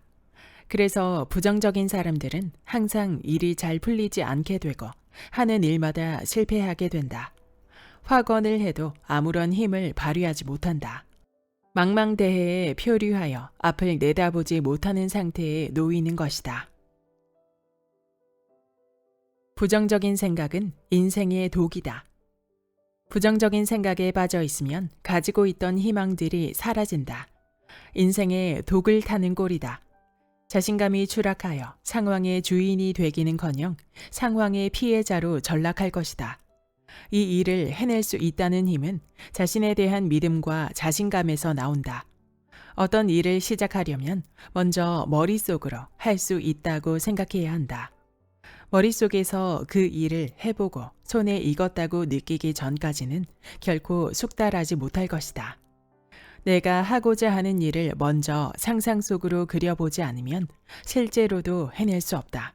그래서 부정적인 사람들은 항상 일이 잘 풀리지 않게 되고 하는 일마다 실패하게 된다. 확언을 해도 아무런 힘을 발휘하지 못한다. 망망대해에 표류하여 앞을 내다보지 못하는 상태에 놓이는 것이다. 부정적인 생각은 인생의 독이다. 부정적인 생각에 빠져 있으면 가지고 있던 희망들이 사라진다. 인생의 독을 타는 꼴이다. 자신감이 추락하여 상황의 주인이 되기는커녕 상황의 피해자로 전락할 것이다. 이 일을 해낼 수 있다는 힘은 자신에 대한 믿음과 자신감에서 나온다. 어떤 일을 시작하려면 먼저 머릿속으로 할 수 있다고 생각해야 한다. 머릿속에서 그 일을 해보고 손에 익었다고 느끼기 전까지는 결코 숙달하지 못할 것이다. 내가 하고자 하는 일을 먼저 상상 속으로 그려보지 않으면 실제로도 해낼 수 없다.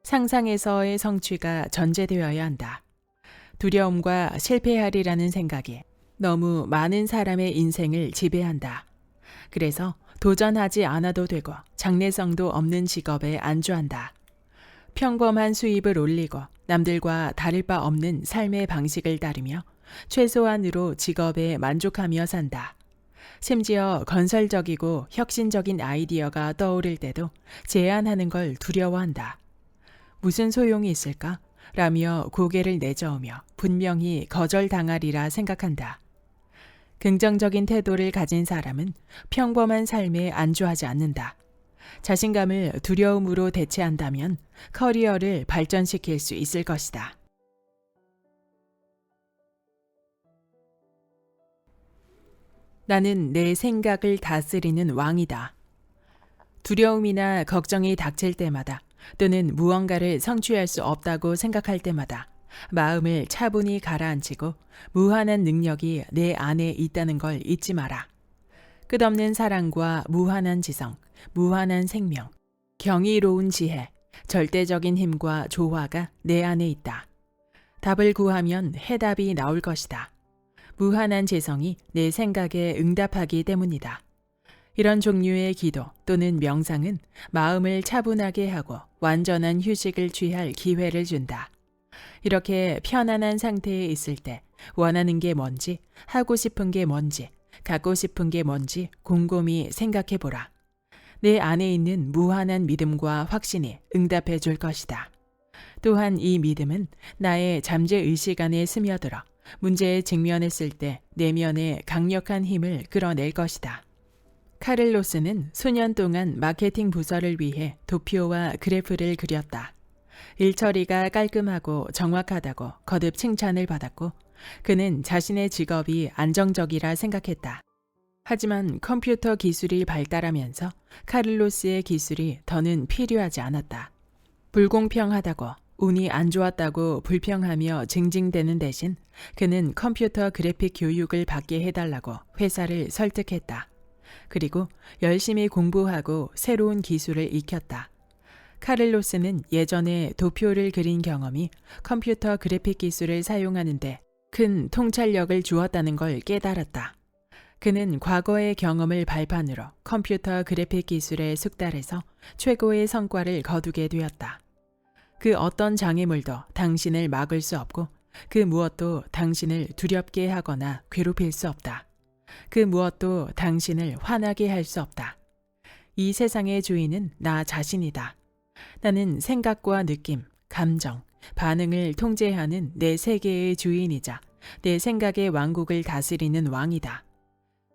상상에서의 성취가 전제되어야 한다. 두려움과 실패하리라는 생각이 너무 많은 사람의 인생을 지배한다. 그래서 도전하지 않아도 되고 장래성도 없는 직업에 안주한다. 평범한 수입을 올리고 남들과 다를 바 없는 삶의 방식을 따르며 최소한으로 직업에 만족하며 산다. 심지어 건설적이고 혁신적인 아이디어가 떠오를 때도 제안하는 걸 두려워한다. 무슨 소용이 있을까? 라며 고개를 내저으며 분명히 거절당하리라 생각한다. 긍정적인 태도를 가진 사람은 평범한 삶에 안주하지 않는다. 자신감을 두려움으로 대체한다면 커리어를 발전시킬 수 있을 것이다. 나는 내 생각을 다스리는 왕이다. 두려움이나 걱정이 닥칠 때마다 또는 무언가를 성취할 수 없다고 생각할 때마다 마음을 차분히 가라앉히고 무한한 능력이 내 안에 있다는 걸 잊지 마라. 끝없는 사랑과 무한한 지성, 무한한 생명, 경이로운 지혜, 절대적인 힘과 조화가 내 안에 있다. 답을 구하면 해답이 나올 것이다. 무한한 재성이 내 생각에 응답하기 때문이다. 이런 종류의 기도 또는 명상은 마음을 차분하게 하고 완전한 휴식을 취할 기회를 준다. 이렇게 편안한 상태에 있을 때 원하는 게 뭔지, 하고 싶은 게 뭔지, 갖고 싶은 게 뭔지 곰곰이 생각해 보라. 내 안에 있는 무한한 믿음과 확신이 응답해 줄 것이다. 또한 이 믿음은 나의 잠재의식 안에 스며들어 문제에 직면했을 때 내면의 강력한 힘을 끌어낼 것이다. 카를로스는 수년 동안 마케팅 부서를 위해 도표와 그래프를 그렸다. 일 처리가 깔끔하고 정확하다고 거듭 칭찬을 받았고 그는 자신의 직업이 안정적이라 생각했다. 하지만 컴퓨터 기술이 발달하면서 카를로스의 기술이 더는 필요하지 않았다. 불공평하다고 운이 안 좋았다고 불평하며 징징대는 대신 그는 컴퓨터 그래픽 교육을 받게 해달라고 회사를 설득했다. 그리고 열심히 공부하고 새로운 기술을 익혔다. 카를로스는 예전에 도표를 그린 경험이 컴퓨터 그래픽 기술을 사용하는데 큰 통찰력을 주었다는 걸 깨달았다. 그는 과거의 경험을 발판으로 컴퓨터 그래픽 기술에 숙달해서 최고의 성과를 거두게 되었다. 그 어떤 장애물도 당신을 막을 수 없고 그 무엇도 당신을 두렵게 하거나 괴롭힐 수 없다. 그 무엇도 당신을 화나게 할 수 없다. 이 세상의 주인은 나 자신이다. 나는 생각과 느낌, 감정, 반응을 통제하는 내 세계의 주인이자 내 생각의 왕국을 다스리는 왕이다.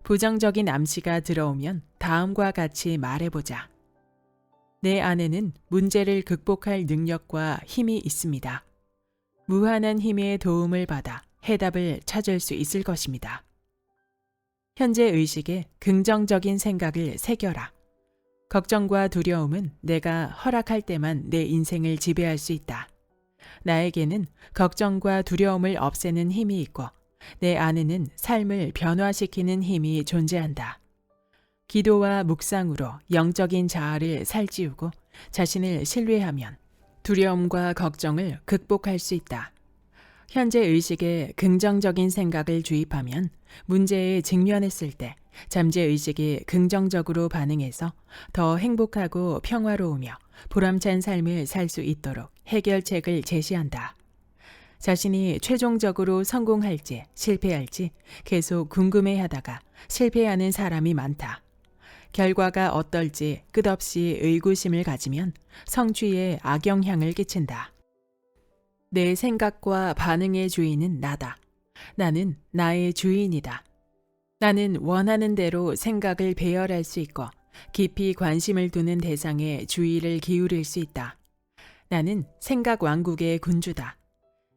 부정적인 암시가 들어오면 다음과 같이 말해보자. 내 안에는 문제를 극복할 능력과 힘이 있습니다. 무한한 힘의 도움을 받아 해답을 찾을 수 있을 것입니다. 현재 의식에 긍정적인 생각을 새겨라. 걱정과 두려움은 내가 허락할 때만 내 인생을 지배할 수 있다. 나에게는 걱정과 두려움을 없애는 힘이 있고 내 안에는 삶을 변화시키는 힘이 존재한다. 기도와 묵상으로 영적인 자아를 살찌우고 자신을 신뢰하면 두려움과 걱정을 극복할 수 있다. 현재 의식에 긍정적인 생각을 주입하면 문제에 직면했을 때 잠재 의식이 긍정적으로 반응해서 더 행복하고 평화로우며 보람찬 삶을 살 수 있도록 해결책을 제시한다. 자신이 최종적으로 성공할지 실패할지 계속 궁금해하다가 실패하는 사람이 많다. 결과가 어떨지 끝없이 의구심을 가지면 성취에 악영향을 끼친다. 내 생각과 반응의 주인은 나다. 나는 나의 주인이다. 나는 원하는 대로 생각을 배열할 수 있고 깊이 관심을 두는 대상에 주의를 기울일 수 있다. 나는 생각 왕국의 군주다.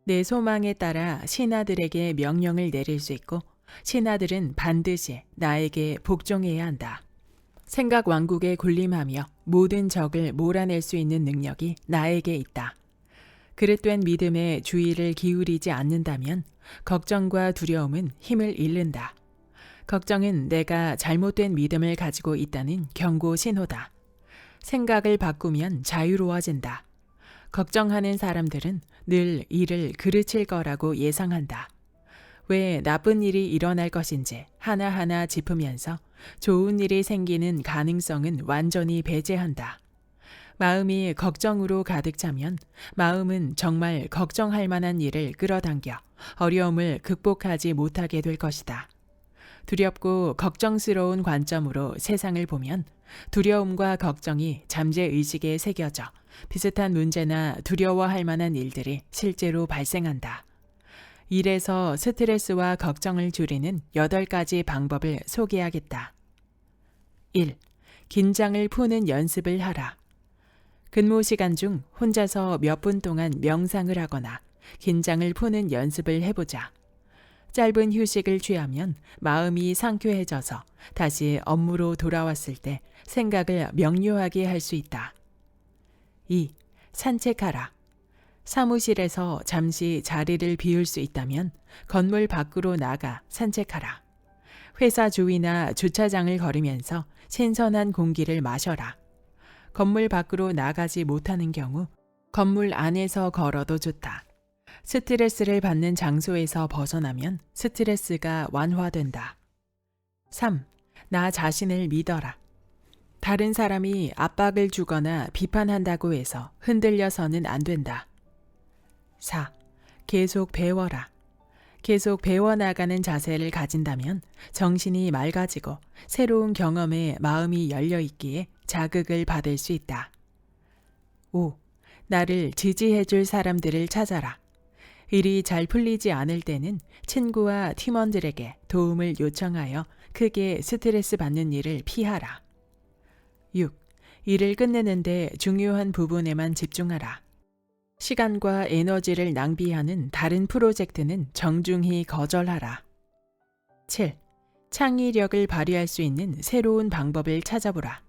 내 소망에 따라 신하들에게 명령을 내릴 수 있고 신하들은 반드시 나에게 복종해야 한다. 생각 왕국에 군림하며 모든 적을 몰아낼 수 있는 능력이 나에게 있다. 그릇된 믿음에 주의를 기울이지 않는다면 걱정과 두려움은 힘을 잃는다. 걱정은 내가 잘못된 믿음을 가지고 있다는 경고 신호다. 생각을 바꾸면 자유로워진다. 걱정하는 사람들은 늘 일을 그르칠 거라고 예상한다. 왜 나쁜 일이 일어날 것인지 하나하나 짚으면서 좋은 일이 생기는 가능성은 완전히 배제한다. 마음이 걱정으로 가득 차면 마음은 정말 걱정할 만한 일을 끌어당겨 어려움을 극복하지 못하게 될 것이다. 두렵고 걱정스러운 관점으로 세상을 보면 두려움과 걱정이 잠재의식에 새겨져 비슷한 문제나 두려워할 만한 일들이 실제로 발생한다. 일에서 스트레스와 걱정을 줄이는 8가지 방법을 소개하겠다. 1. 긴장을 푸는 연습을 하라. 근무 시간 중 혼자서 몇 분 동안 명상을 하거나 긴장을 푸는 연습을 해보자. 짧은 휴식을 취하면 마음이 상쾌해져서 다시 업무로 돌아왔을 때 생각을 명료하게 할 수 있다. 2. 산책하라. 사무실에서 잠시 자리를 비울 수 있다면 건물 밖으로 나가 산책하라. 회사 주위나 주차장을 걸으면서 신선한 공기를 마셔라. 건물 밖으로 나가지 못하는 경우 건물 안에서 걸어도 좋다. 스트레스를 받는 장소에서 벗어나면 스트레스가 완화된다. 3. 나 자신을 믿어라. 다른 사람이 압박을 주거나 비판한다고 해서 흔들려서는 안 된다. 4. 계속 배워라. 계속 배워나가는 자세를 가진다면 정신이 맑아지고 새로운 경험에 마음이 열려있기에 자극을 받을 수 있다. 5. 나를 지지해줄 사람들을 찾아라. 일이 잘 풀리지 않을 때는 친구와 팀원들에게 도움을 요청하여 크게 스트레스 받는 일을 피하라. 6. 일을 끝내는데 중요한 부분에만 집중하라. 시간과 에너지를 낭비하는 다른 프로젝트는 정중히 거절하라. 7. 창의력을 발휘할 수 있는 새로운 방법을 찾아보라.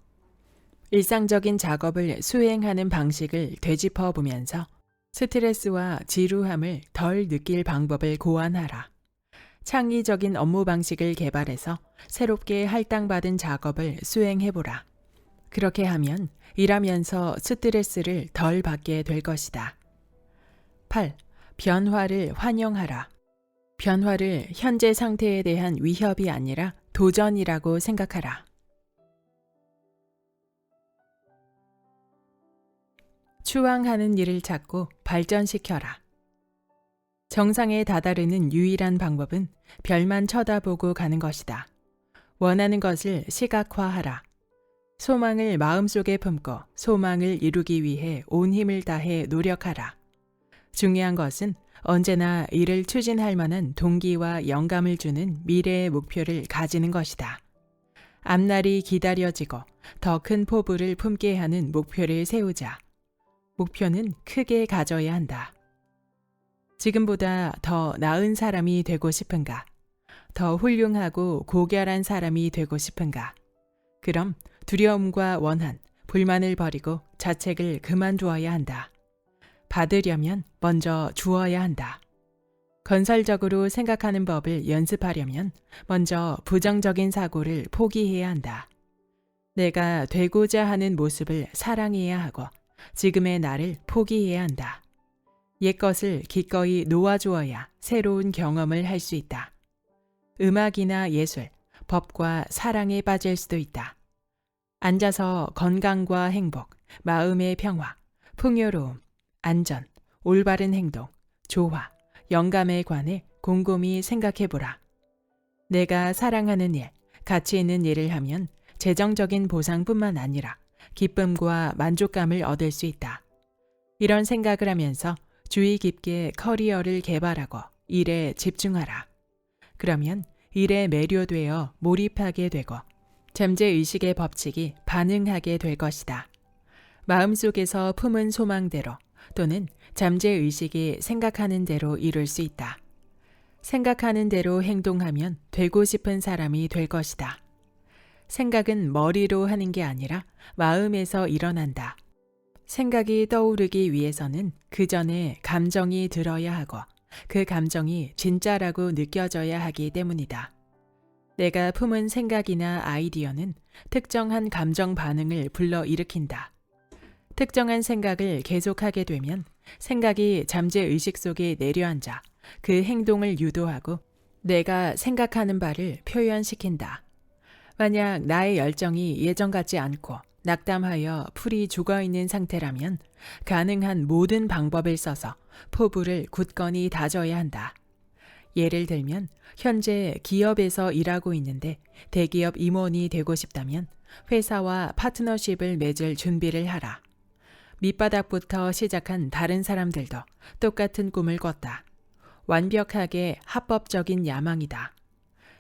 일상적인 작업을 수행하는 방식을 되짚어 보면서 스트레스와 지루함을 덜 느낄 방법을 고안하라. 창의적인 업무 방식을 개발해서 새롭게 할당받은 작업을 수행해보라. 그렇게 하면 일하면서 스트레스를 덜 받게 될 것이다. 8. 변화를 환영하라. 변화를 현재 상태에 대한 위협이 아니라 도전이라고 생각하라. 추앙하는 일을 찾고 발전시켜라. 정상에 다다르는 유일한 방법은 별만 쳐다보고 가는 것이다. 원하는 것을 시각화하라. 소망을 마음속에 품고 소망을 이루기 위해 온 힘을 다해 노력하라. 중요한 것은 언제나 이를 추진할 만한 동기와 영감을 주는 미래의 목표를 가지는 것이다. 앞날이 기다려지고 더 큰 포부를 품게 하는 목표를 세우자. 목표는 크게 가져야 한다. 지금보다 더 나은 사람이 되고 싶은가? 더 훌륭하고 고결한 사람이 되고 싶은가? 그럼 두려움과 원한, 불만을 버리고 자책을 그만두어야 한다. 받으려면 먼저 주어야 한다. 건설적으로 생각하는 법을 연습하려면 먼저 부정적인 사고를 포기해야 한다. 내가 되고자 하는 모습을 사랑해야 하고 지금의 나를 포기해야 한다. 옛것을 기꺼이 놓아주어야 새로운 경험을 할 수 있다. 음악이나 예술, 법과 사랑에 빠질 수도 있다. 앉아서 건강과 행복, 마음의 평화, 풍요로움, 안전, 올바른 행동, 조화, 영감에 관해 곰곰이 생각해보라. 내가 사랑하는 일, 가치 있는 일을 하면 재정적인 보상뿐만 아니라 기쁨과 만족감을 얻을 수 있다. 이런 생각을 하면서 주의 깊게 커리어를 개발하고 일에 집중하라. 그러면 일에 매료되어 몰입하게 되고 잠재의식의 법칙이 반응하게 될 것이다. 마음속에서 품은 소망대로 또는 잠재의식이 생각하는 대로 이룰 수 있다. 생각하는 대로 행동하면 되고 싶은 사람이 될 것이다. 생각은 머리로 하는 게 아니라 마음에서 일어난다. 생각이 떠오르기 위해서는 그 전에 감정이 들어야 하고 그 감정이 진짜라고 느껴져야 하기 때문이다. 내가 품은 생각이나 아이디어는 특정한 감정 반응을 불러일으킨다. 특정한 생각을 계속하게 되면 생각이 잠재의식 속에 내려앉아 그 행동을 유도하고 내가 생각하는 바를 표현시킨다. 만약 나의 열정이 예전 같지 않고 낙담하여 풀이 죽어있는 상태라면 가능한 모든 방법을 써서 포부를 굳건히 다져야 한다. 예를 들면 현재 기업에서 일하고 있는데 대기업 임원이 되고 싶다면 회사와 파트너십을 맺을 준비를 하라. 밑바닥부터 시작한 다른 사람들도 똑같은 꿈을 꿨다. 완벽하게 합법적인 야망이다.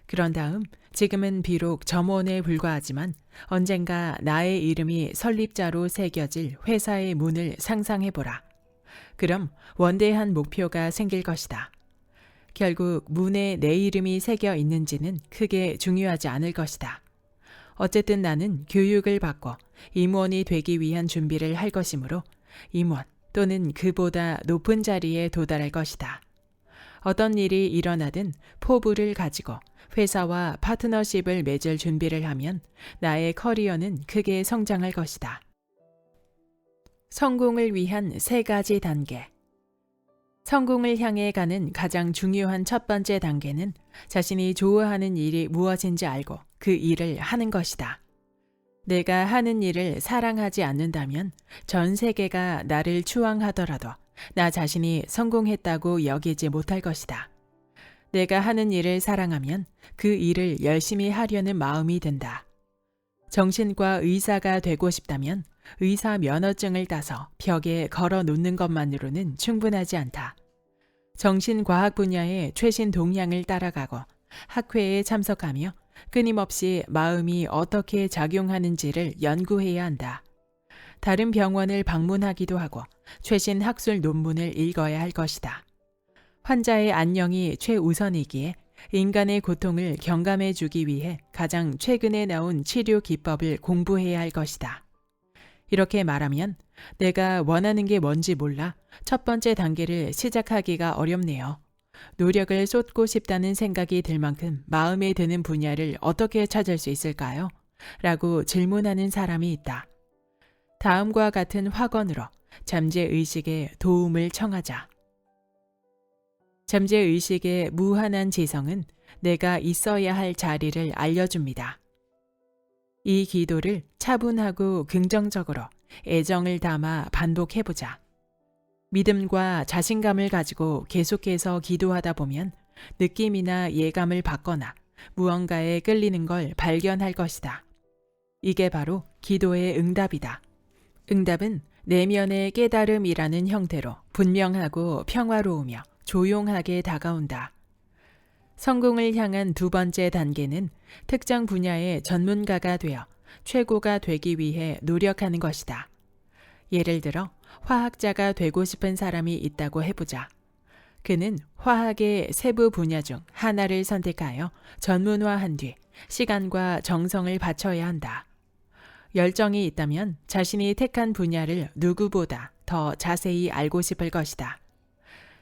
그런 다음 지금은 비록 점원에 불과하지만 언젠가 나의 이름이 설립자로 새겨질 회사의 문을 상상해보라. 그럼 원대한 목표가 생길 것이다. 결국 문에 내 이름이 새겨 있는지는 크게 중요하지 않을 것이다. 어쨌든 나는 교육을 받고 임원이 되기 위한 준비를 할 것이므로 임원 또는 그보다 높은 자리에 도달할 것이다. 어떤 일이 일어나든 포부를 가지고 회사와 파트너십을 맺을 준비를 하면 나의 커리어는 크게 성장할 것이다. 성공을 위한 3가지 단계. 성공을 향해 가는 가장 중요한 첫 번째 단계는 자신이 좋아하는 일이 무엇인지 알고 그 일을 하는 것이다. 내가 하는 일을 사랑하지 않는다면 전 세계가 나를 추앙하더라도 나 자신이 성공했다고 여기지 못할 것이다. 내가 하는 일을 사랑하면 그 일을 열심히 하려는 마음이 든다. 정신과 의사가 되고 싶다면 의사 면허증을 따서 벽에 걸어 놓는 것만으로는 충분하지 않다. 정신과학 분야의 최신 동향을 따라가고 학회에 참석하며 끊임없이 마음이 어떻게 작용하는지를 연구해야 한다. 다른 병원을 방문하기도 하고 최신 학술 논문을 읽어야 할 것이다. 환자의 안녕이 최우선이기에 인간의 고통을 경감해 주기 위해 가장 최근에 나온 치료 기법을 공부해야 할 것이다. 이렇게 말하면 내가 원하는 게 뭔지 몰라 첫 번째 단계를 시작하기가 어렵네요. 노력을 쏟고 싶다는 생각이 들 만큼 마음에 드는 분야를 어떻게 찾을 수 있을까요? 라고 질문하는 사람이 있다. 다음과 같은 확언으로 잠재의식에 도움을 청하자. 잠재의식의 무한한 지성은 내가 있어야 할 자리를 알려줍니다. 이 기도를 차분하고 긍정적으로 애정을 담아 반복해보자. 믿음과 자신감을 가지고 계속해서 기도하다 보면 느낌이나 예감을 받거나 무언가에 끌리는 걸 발견할 것이다. 이게 바로 기도의 응답이다. 응답은 내면의 깨달음이라는 형태로 분명하고 평화로우며 조용하게 다가온다. 성공을 향한 2번째 단계는 특정 분야의 전문가가 되어 최고가 되기 위해 노력하는 것이다. 예를 들어 화학자가 되고 싶은 사람이 있다고 해보자. 그는 화학의 세부 분야 중 하나를 선택하여 전문화한 뒤 시간과 정성을 바쳐야 한다. 열정이 있다면 자신이 택한 분야를 누구보다 더 자세히 알고 싶을 것이다.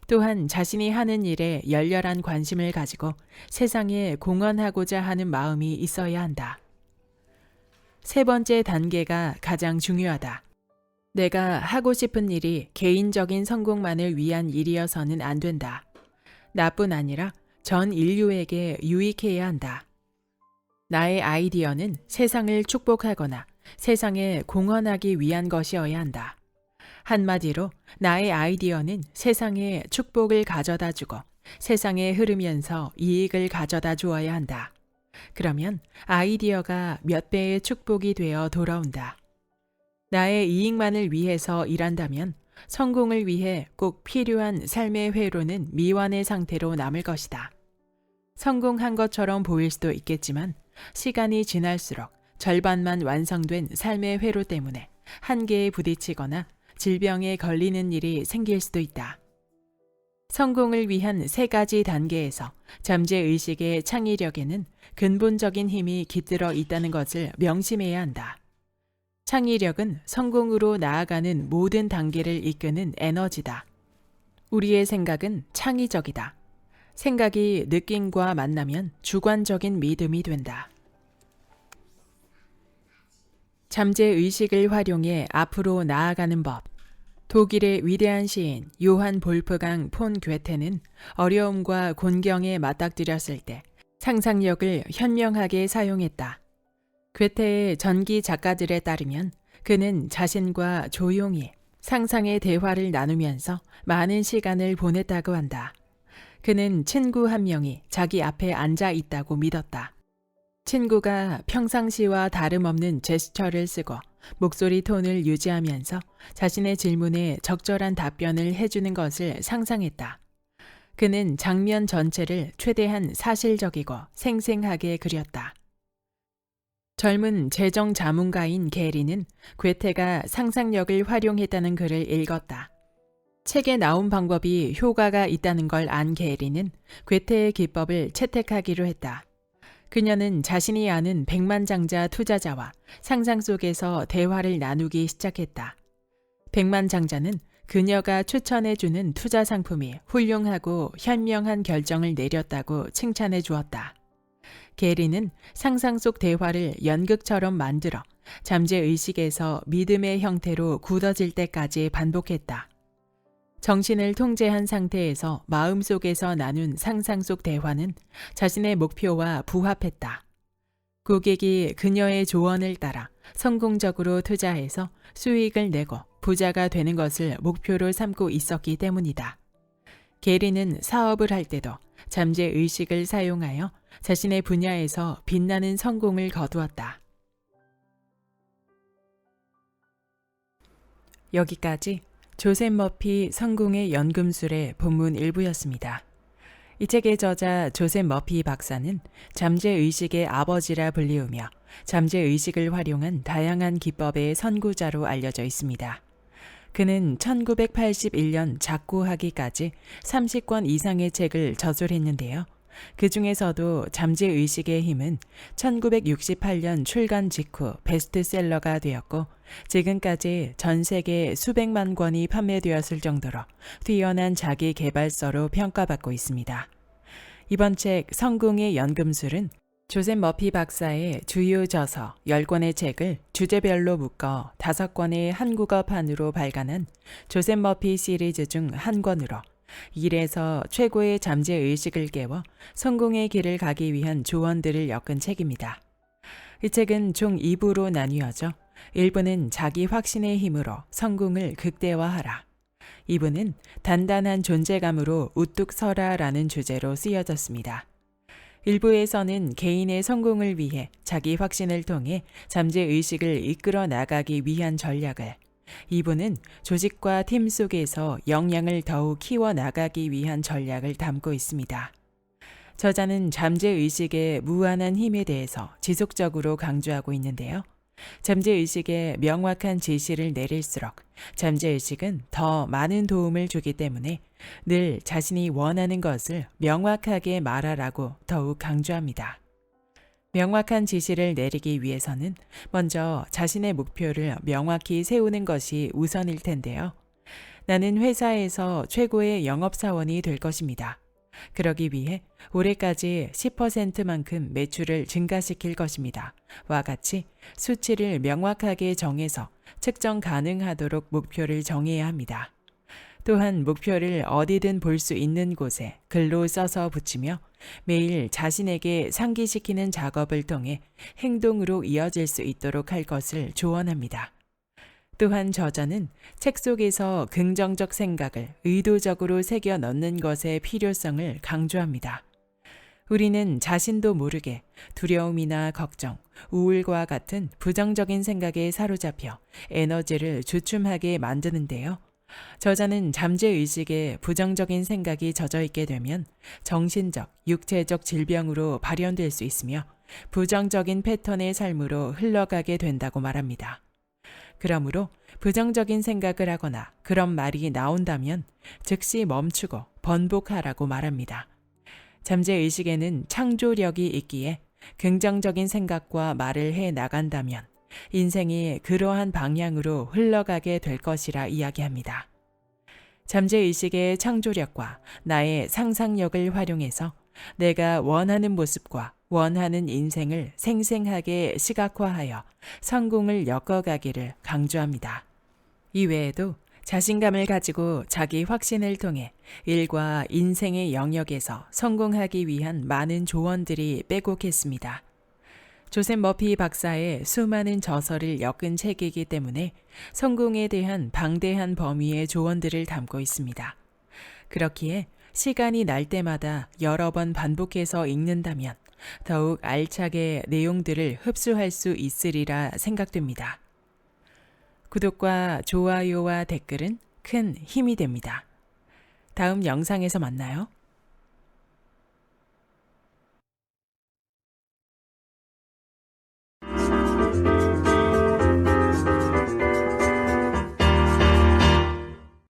또한 자신이 하는 일에 열렬한 관심을 가지고 세상에 공헌하고자 하는 마음이 있어야 한다. 3번째 단계가 가장 중요하다. 내가 하고 싶은 일이 개인적인 성공만을 위한 일이어서는 안 된다. 나뿐 아니라 전 인류에게 유익해야 한다. 나의 아이디어는 세상을 축복하거나 세상에 공헌하기 위한 것이어야 한다. 한마디로 나의 아이디어는 세상에 축복을 가져다 주고 세상에 흐르면서 이익을 가져다 주어야 한다. 그러면 아이디어가 몇 배의 축복이 되어 돌아온다. 나의 이익만을 위해서 일한다면 성공을 위해 꼭 필요한 삶의 회로는 미완의 상태로 남을 것이다. 성공한 것처럼 보일 수도 있겠지만 시간이 지날수록 절반만 완성된 삶의 회로 때문에 한계에 부딪히거나 질병에 걸리는 일이 생길 수도 있다. 성공을 위한 3가지 단계에서 잠재의식의 창의력에는 근본적인 힘이 깃들어 있다는 것을 명심해야 한다. 창의력은 성공으로 나아가는 모든 단계를 이끄는 에너지다. 우리의 생각은 창의적이다. 생각이 느낌과 만나면 주관적인 믿음이 된다. 잠재의식을 활용해 앞으로 나아가는 법. 독일의 위대한 시인 요한 볼프강 폰 괴테는 어려움과 곤경에 맞닥뜨렸을 때 상상력을 현명하게 사용했다. 괴테의 전기 작가들에 따르면 그는 자신과 조용히 상상의 대화를 나누면서 많은 시간을 보냈다고 한다. 그는 친구 한 명이 자기 앞에 앉아 있다고 믿었다. 친구가 평상시와 다름없는 제스처를 쓰고 목소리 톤을 유지하면서 자신의 질문에 적절한 답변을 해주는 것을 상상했다. 그는 장면 전체를 최대한 사실적이고 생생하게 그렸다. 젊은 재정 자문가인 게리는 괴테가 상상력을 활용했다는 글을 읽었다. 책에 나온 방법이 효과가 있다는 걸 안 게리는 괴테의 기법을 채택하기로 했다. 그녀는 자신이 아는 백만장자 투자자와 상상 속에서 대화를 나누기 시작했다. 백만장자는 그녀가 추천해주는 투자 상품이 훌륭하고 현명한 결정을 내렸다고 칭찬해 주었다. 게리는 상상 속 대화를 연극처럼 만들어 잠재의식에서 믿음의 형태로 굳어질 때까지 반복했다. 정신을 통제한 상태에서 마음속에서 나눈 상상 속 대화는 자신의 목표와 부합했다. 고객이 그녀의 조언을 따라 성공적으로 투자해서 수익을 내고 부자가 되는 것을 목표로 삼고 있었기 때문이다. 게리는 사업을 할 때도 잠재의식을 사용하여 자신의 분야에서 빛나는 성공을 거두었다. 여기까지 조셉 머피 성공의 연금술의 본문 일부였습니다. 이 책의 저자 조셉 머피 박사는 잠재의식의 아버지라 불리우며 잠재의식을 활용한 다양한 기법의 선구자로 알려져 있습니다. 그는 1981년 작고하기까지 30권 이상의 책을 저술했는데요. 그 중에서도 잠재의식의 힘은 1968년 출간 직후 베스트셀러가 되었고 지금까지 전 세계 수백만 권이 판매되었을 정도로 뛰어난 자기 개발서로 평가받고 있습니다. 이번 책 성공의 연금술은 조셉 머피 박사의 주요 저서 10권의 책을 주제별로 묶어 5권의 한국어판으로 발간한 조셉 머피 시리즈 중 한 권으로 일에서 최고의 잠재의식을 깨워 성공의 길을 가기 위한 조언들을 엮은 책입니다. 이 책은 총 2부로 나뉘어져 1부는 자기 확신의 힘으로 성공을 극대화하라. 2부는 단단한 존재감으로 우뚝 서라라는 주제로 쓰여졌습니다. 1부에서는 개인의 성공을 위해 자기 확신을 통해 잠재의식을 이끌어 나가기 위한 전략을, 2부는 조직과 팀 속에서 역량을 더욱 키워나가기 위한 전략을 담고 있습니다. 저자는 잠재의식의 무한한 힘에 대해서 지속적으로 강조하고 있는데요. 잠재의식에 명확한 지시를 내릴수록 잠재의식은 더 많은 도움을 주기 때문에 늘 자신이 원하는 것을 명확하게 말하라고 더욱 강조합니다. 명확한 지시를 내리기 위해서는 먼저 자신의 목표를 명확히 세우는 것이 우선일 텐데요. 나는 회사에서 최고의 영업사원이 될 것입니다. 그러기 위해 올해까지 10%만큼 매출을 증가시킬 것입니다. 와 같이 수치를 명확하게 정해서 측정 가능하도록 목표를 정해야 합니다. 또한 목표를 어디든 볼 수 있는 곳에 글로 써서 붙이며 매일 자신에게 상기시키는 작업을 통해 행동으로 이어질 수 있도록 할 것을 조언합니다. 또한 저자는 책 속에서 긍정적 생각을 의도적으로 새겨 넣는 것의 필요성을 강조합니다. 우리는 자신도 모르게 두려움이나 걱정, 우울과 같은 부정적인 생각에 사로잡혀 에너지를 주춤하게 만드는데요. 저자는 잠재의식에 부정적인 생각이 젖어 있게 되면 정신적, 육체적 질병으로 발현될 수 있으며 부정적인 패턴의 삶으로 흘러가게 된다고 말합니다. 그러므로 부정적인 생각을 하거나 그런 말이 나온다면 즉시 멈추고 번복하라고 말합니다. 잠재의식에는 창조력이 있기에 긍정적인 생각과 말을 해 나간다면 인생이 그러한 방향으로 흘러가게 될 것이라 이야기합니다. 잠재의식의 창조력과 나의 상상력을 활용해서 내가 원하는 모습과 원하는 인생을 생생하게 시각화하여 성공을 엮어가기를 강조합니다. 이외에도 자신감을 가지고 자기 확신을 통해 일과 인생의 영역에서 성공하기 위한 많은 조언들이 빼곡했습니다. 조셉 머피 박사의 수많은 저서를 엮은 책이기 때문에 성공에 대한 방대한 범위의 조언들을 담고 있습니다. 그렇기에 시간이 날 때마다 여러 번 반복해서 읽는다면 더욱 알차게 내용들을 흡수할 수 있으리라 생각됩니다. 구독과 좋아요와 댓글은 큰 힘이 됩니다. 다음 영상에서 만나요.